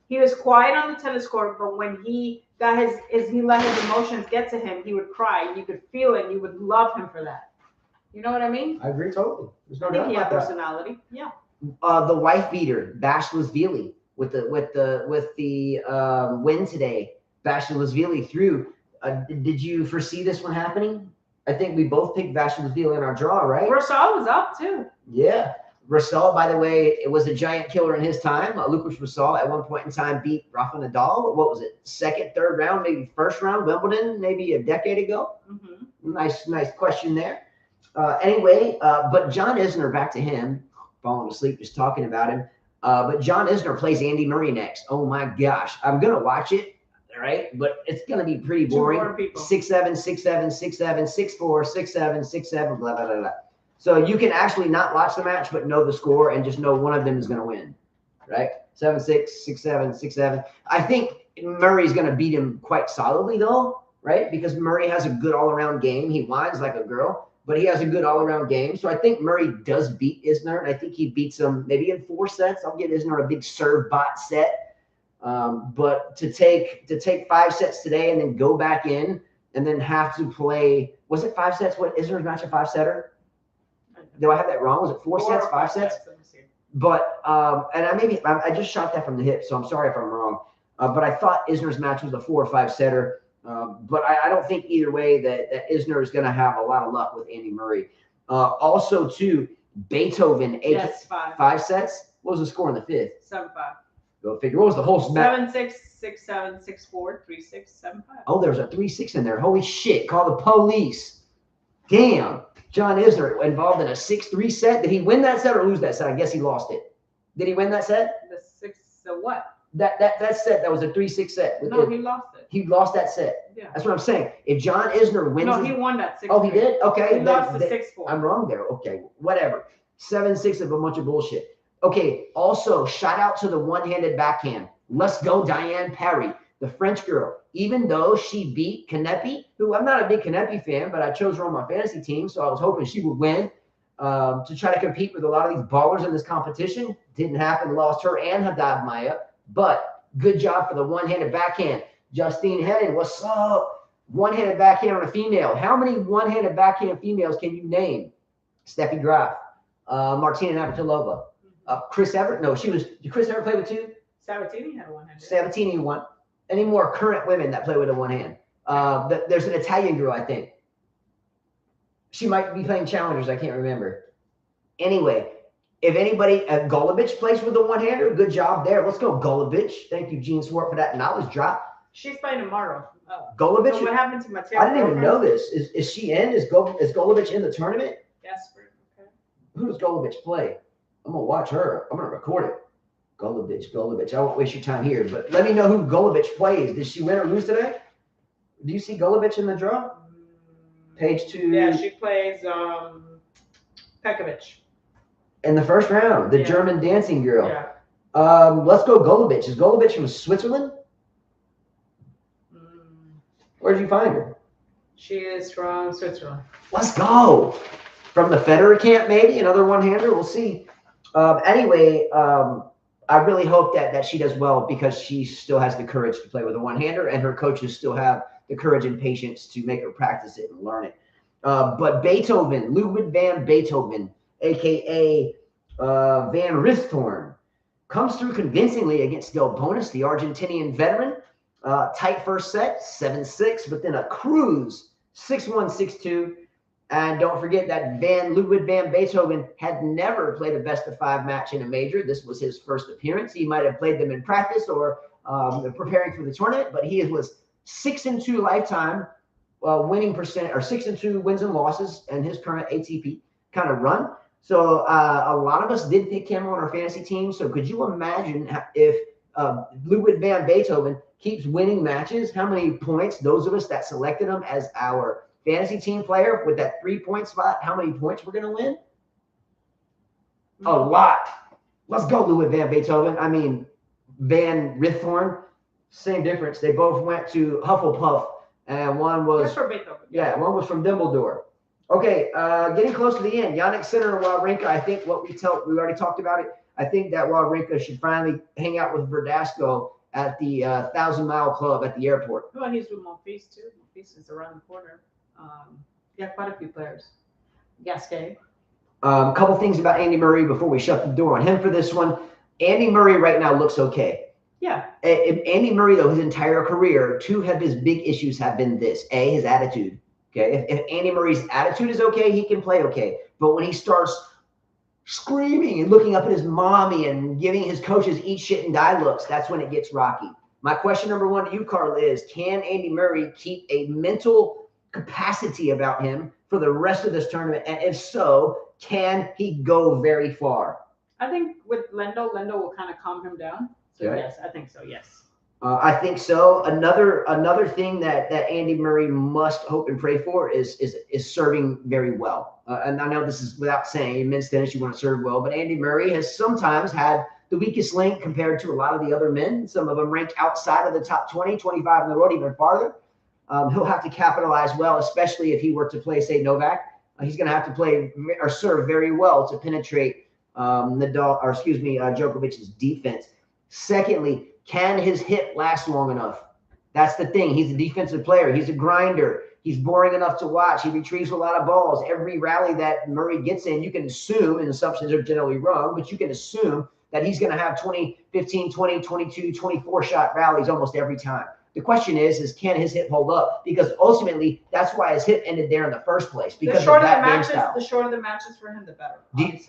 He was quiet on the tennis court, but when he got he let his emotions get to him, he would cry. You could feel it. And you would love him for that. You know what I mean? I agree totally. There's no I think he had personality. Yeah. The wife beater, Basilashvili, with the win today. Basilashvili threw. Did you foresee this one happening? I think we both picked Basilashvili in our draw, right? Rosal was up too. Yeah. Rosal, by the way, it was a giant killer in his time. Lucas Rosal at one point in time beat Rafa Nadal. What was it? Second, third round, maybe first round, Wimbledon, maybe a decade ago. Mm-hmm. Nice question there. Anyway, but John Isner, back to him, falling asleep just talking about him. But John Isner plays Andy Murray next. Oh my gosh, I'm gonna watch it. All right, but it's gonna be pretty boring. 6-7, 6-7, 6-7, 6-4, 6-7, 6-7, blah blah blah blah. So you can actually not watch the match, but know the score and just know one of them is gonna win. Right? 7-6, 6-7, 6-7. I think Murray's gonna beat him quite solidly though, right? Because Murray has a good all-around game. He whines like a girl, but he has a good all-around game. So I think Murray does beat Isner, and I think he beats him maybe in 4 sets. I'll give Isner a big serve bot set. But to take 5 sets today and then go back in and then have to play, was it 5 sets? What Isner's match a 5-setter? Do I have that wrong? Was it 4 sets, 5 sets? But and I just shot that from the hip, so I'm sorry if I'm wrong. But I thought Isner's match was a 4 or 5 setter. But I don't think either way that Isner is going to have a lot of luck with Andy Murray. Also, too, Beethoven, 5 sets. What was the score in the 5th? 7-5. Go figure. What was the whole match? 7-6, 6-7, 6-4, 3-6, 7-5. Oh, there's a 3-6 in there. Holy shit. Call the police. Damn. John Isner involved in a 6-3 set. Did he win that set or lose that set? I guess he lost it. Did he win that set? The what? That set, that was a 3-6 set. No, he lost it. He lost that set. Yeah. That's what I'm saying. If John Isner wins. No, he won that 6-3. Oh, he did? Okay. He lost the 6-4. I'm wrong there. Okay. Whatever. 7-6 of a bunch of bullshit. Okay. Also, shout out to the one-handed backhand. Let's go, Diane Parry, the French girl. Even though she beat Kanepi, who I'm not a big Kanepi fan, but I chose her on my fantasy team, so I was hoping she would win to try to compete with a lot of these ballers in this competition. Didn't happen. Lost her and Haddad Maya. But good job for the one-handed backhand. Justine Henning, what's up? One-handed backhand on a female. How many one-handed backhand females can you name? Steffi Graf, Martina Navratilova, Chris Evert. No, did Chris Evert play with 2? Sabatini had a one-handed. Sabatini won. Any more current women that play with a one hand? There's an Italian girl, I think. She might be playing challengers. I can't remember. Anyway, if anybody, Golubic plays with a one-hander, good job there. Let's go, Golubic. Thank you, Gene Swart, for that knowledge drop. She's playing tomorrow. Golubic? So what happened to Mateo? I didn't even know this. Is she in? Is Golubic in the tournament? Desperate. Okay. Who does Golubic play? I'm going to watch her. I'm going to record it. Golubic. I won't waste your time here, but let me know who Golubic plays. Did she win or lose today? Do you see Golubic in the draw? Page 2. Yeah, she plays Pekovic. In the first round, the German dancing girl. Yeah. Let's go Golubic. Is Golubic from Switzerland? Where did you find her? She is from Switzerland. Let's go. From the Federer camp, maybe another one-hander. We'll see. Anyway, I really hope that she does well because she still has the courage to play with a one-hander, and her coaches still have the courage and patience to make her practice it and learn it. But Beethoven, Ludwig van Beethoven, a.k.a. Van Rithoorn, comes through convincingly against Del Bonis, the Argentinian veteran. Tight first set, 7-6, but then a cruise, 6-1, 6-2. And don't forget that Ludwig van Beethoven had never played a best-of-5 match in a major. This was his first appearance. He might have played them in practice or preparing for the tournament, but he was 6-2 lifetime winning percent, or 6-2 wins and losses in his current ATP kind of run. So a lot of us did pick him on our fantasy team. So could you imagine if Ludwig van Beethoven keeps winning matches, how many points those of us that selected him as our fantasy team player with that 3-point spot, how many points we're going to win? A lot. Let's go, Louis Van Beethoven. I mean, Van Rithorn, same difference. They both went to Hufflepuff, and one was Just for Beethoven. yeah, one was from Dumbledore. Okay, getting close to the end. Yannick Sinner and Wawrinka. I think what we already talked about it. I think that Wawrinka should finally hang out with Verdasco at the 1,000-mile club at the airport. Well, he's with Monfils too. Monfils is around the corner. Yeah, quite a few players. Gasquet. A couple things about Andy Murray before we shut the door on him for this one. Andy Murray right now looks okay. Yeah. Andy Murray, though, his entire career, two of his big issues have been this. A, his attitude. Okay, if Andy Murray's attitude is okay, he can play okay. But when he starts screaming and looking up at his mommy and giving his coaches eat shit and die looks, that's when it gets rocky. My question number one to you, Carl, is can Andy Murray keep a mental capacity about him for the rest of this tournament? And if so, can he go very far? I think with Lendo will kind of calm him down. So Okay. yes, I think so. Yes. I think so. Another thing that Andy Murray must hope and pray for is serving very well. And I know this is without saying in men's tennis you want to serve well, but Andy Murray has sometimes had the weakest link compared to a lot of the other men. Some of them rank outside of the top 20, 25 in the world, even farther. He'll have to capitalize well, especially if he were to play, say, Novak. He's going to have to play or serve very well to penetrate Djokovic's defense. Secondly, can his hit last long enough? That's the thing. He's a defensive player. He's a grinder. He's boring enough to watch. He retrieves a lot of balls. Every rally that Murray gets in, you can assume, and assumptions are generally wrong, but you can assume that he's going to have 20, 15, 20, 22, 24 shot rallies almost every time. The question is can his hip hold up? Because ultimately, that's why his hip ended there in the first place. Because The shorter of that the game matches, style. the shorter the matches for him, the better.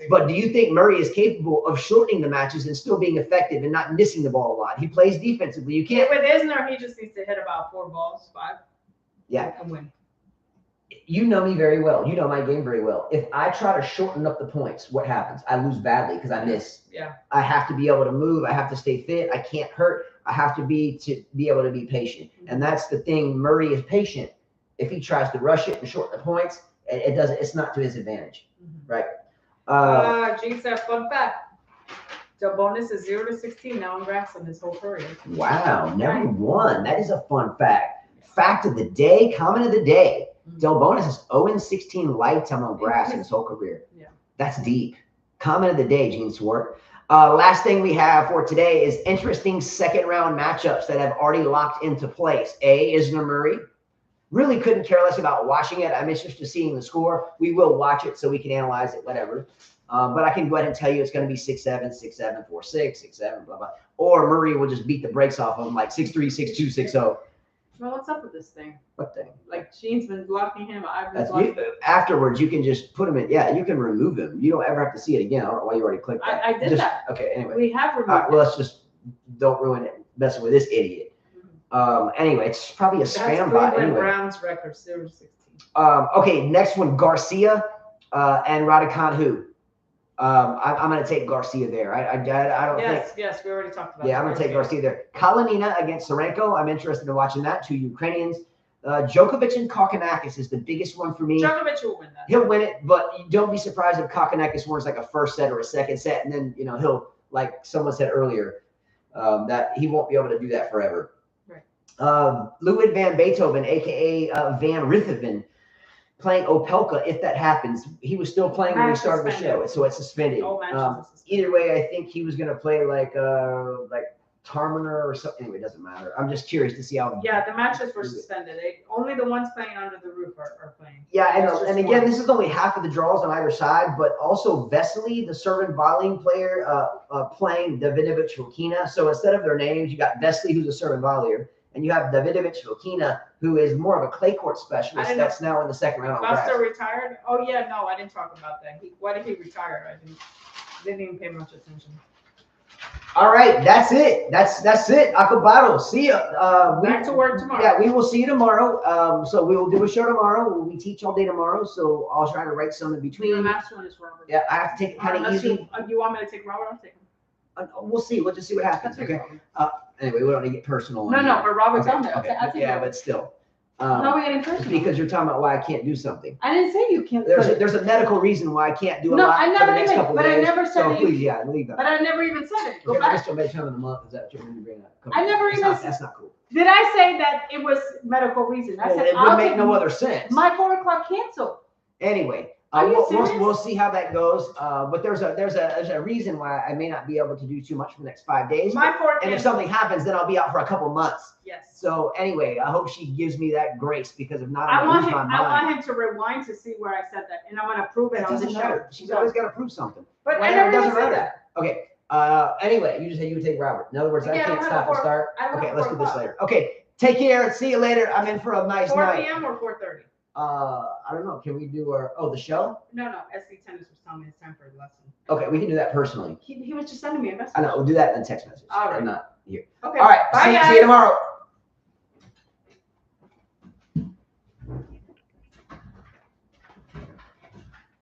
But do you think Murray is capable of shortening the matches and still being effective and not missing the ball a lot? He plays defensively. You can't. With Isner, he just needs to hit about 4 balls, 5. Yeah. And win. You know me very well. You know my game very well. If I try to shorten up the points, what happens? I lose badly because I miss. Yeah. I have to be able to move. I have to stay fit. I can't hurt. I have to be able to be patient. And that's the thing. Murray is patient. If he tries to rush it and shorten the points, it doesn't. It's not to his advantage, right? Gene said, fun fact. Delbonis is 0-16 now in grass in his whole career. Wow, never won. That is a fun fact. Fact of the day, comment of the day. Delbonis is 0-16 lifetime on grass in his whole career. Yeah. That's deep. Comment of the day, Gene Swart. Last thing we have for today is interesting second round matchups that have already locked into place. Isner Murray. Really couldn't care less about watching it. I'm interested in seeing the score. We will watch it so we can analyze it, whatever. But I can go ahead and tell you it's going to be 6-7, 6-7, 4-6, 6-7, blah, blah. Or Murray will just beat the brakes off of him like 6-3, 6-2, 6-0. Well, what's up with this thing? What thing? Like, Gene's been blocking him. I've been blocking him. Afterwards, you can just put him in. Yeah, you can remove him. You don't ever have to see it again. I don't know why you already clicked that. I did that. Okay, anyway. We have removed All right, well, let's just don't ruin it messing with this idiot. Anyway, it's probably a spam bot. Cleveland Anyway. Browns record 0-16. Okay, next one, Garcia and Radacanu. I'm going to take Garcia there. I don't think. Yes, we already talked about Yeah, I'm going to take Garcia there. Kalinina against Serenko. I'm interested in watching that. 2 Ukrainians. Djokovic and Kokkinakis is the biggest one for me. Djokovic will win that. He'll win it, but don't be surprised if Kokkinakis wins like a first set or a second set, and then he'll, like someone said earlier, that he won't be able to do that forever. Right. Louis Van Beethoven, aka Van Richthofen, playing Opelka. If that happens, he was still playing when we started the show, so it's suspended. Either way, I think he was going to play like Tarminer or something. Anyway, it doesn't matter. I'm just curious to see how. Yeah, the matches were suspended. Only the ones playing under the roof are playing. Yeah, and again, this is only half of the draws on either side, but also Vesely, the serve and volleying player, playing Davidovich Fokina. So instead of their names, you got Vesely, who's a serve and volleyer, and you have Davidovich Fokina, who is more of a clay court specialist that's now in the second round. Buster retired? Oh, yeah, no, I didn't talk about that. Why did he retire? I didn't even pay much attention. All right, that's it. That's it. Acabado. See ya. Back to work tomorrow. Yeah, we will see you tomorrow. So we will do a show tomorrow. We teach all day tomorrow, so I'll try to write some in between. The last one is Robert. Yeah, I have to take it kind of easy. You want me to take Robert? I'll take him. We'll see. We'll just see what happens. Okay. Anyway, we don't need to get personal. No, but Robert's on there. Okay. Yeah, but still. How are we getting personal? Because you're talking about why I can't do something. I didn't say you can't. There's a medical reason why I can't do a lot I for never the next even, couple but days. I never said so that please, yeah, leave that. But I never even said it. Go Okay, back. that's still time of the month. Is that what you're going to bring up? I never even said. That's not cool. Did I say that it was medical reason? I said it would make no other sense. My 4 o'clock canceled. Anyway, Are you serious? we'll see how that goes. But there's a reason why I may not be able to do too much for the next 5 days. And if something happens, then I'll be out for a couple months. Yes. So anyway, I hope she gives me that grace because if not, I I'm want lose my him. mind. I want him to rewind to see where I said that, and I'm gonna prove it on the show. She's always got to prove something. But Whatever, I never doesn't even said matter. that. Okay. Anyway, you just said you would take Robert. In other words, I Yeah, can't I stop and start. Okay, let's do this 4 later. Okay, take care. See you later. I'm in for a nice 4 night. p.m. or 4:30? I don't know. Can we do the show? No. SC Tennis was telling me it's time for a lesson. Okay, we can do that personally. He was just sending me a message. I know. We'll do that in a text message. All right. Not here. Okay. All right. Bye, guys. See you tomorrow.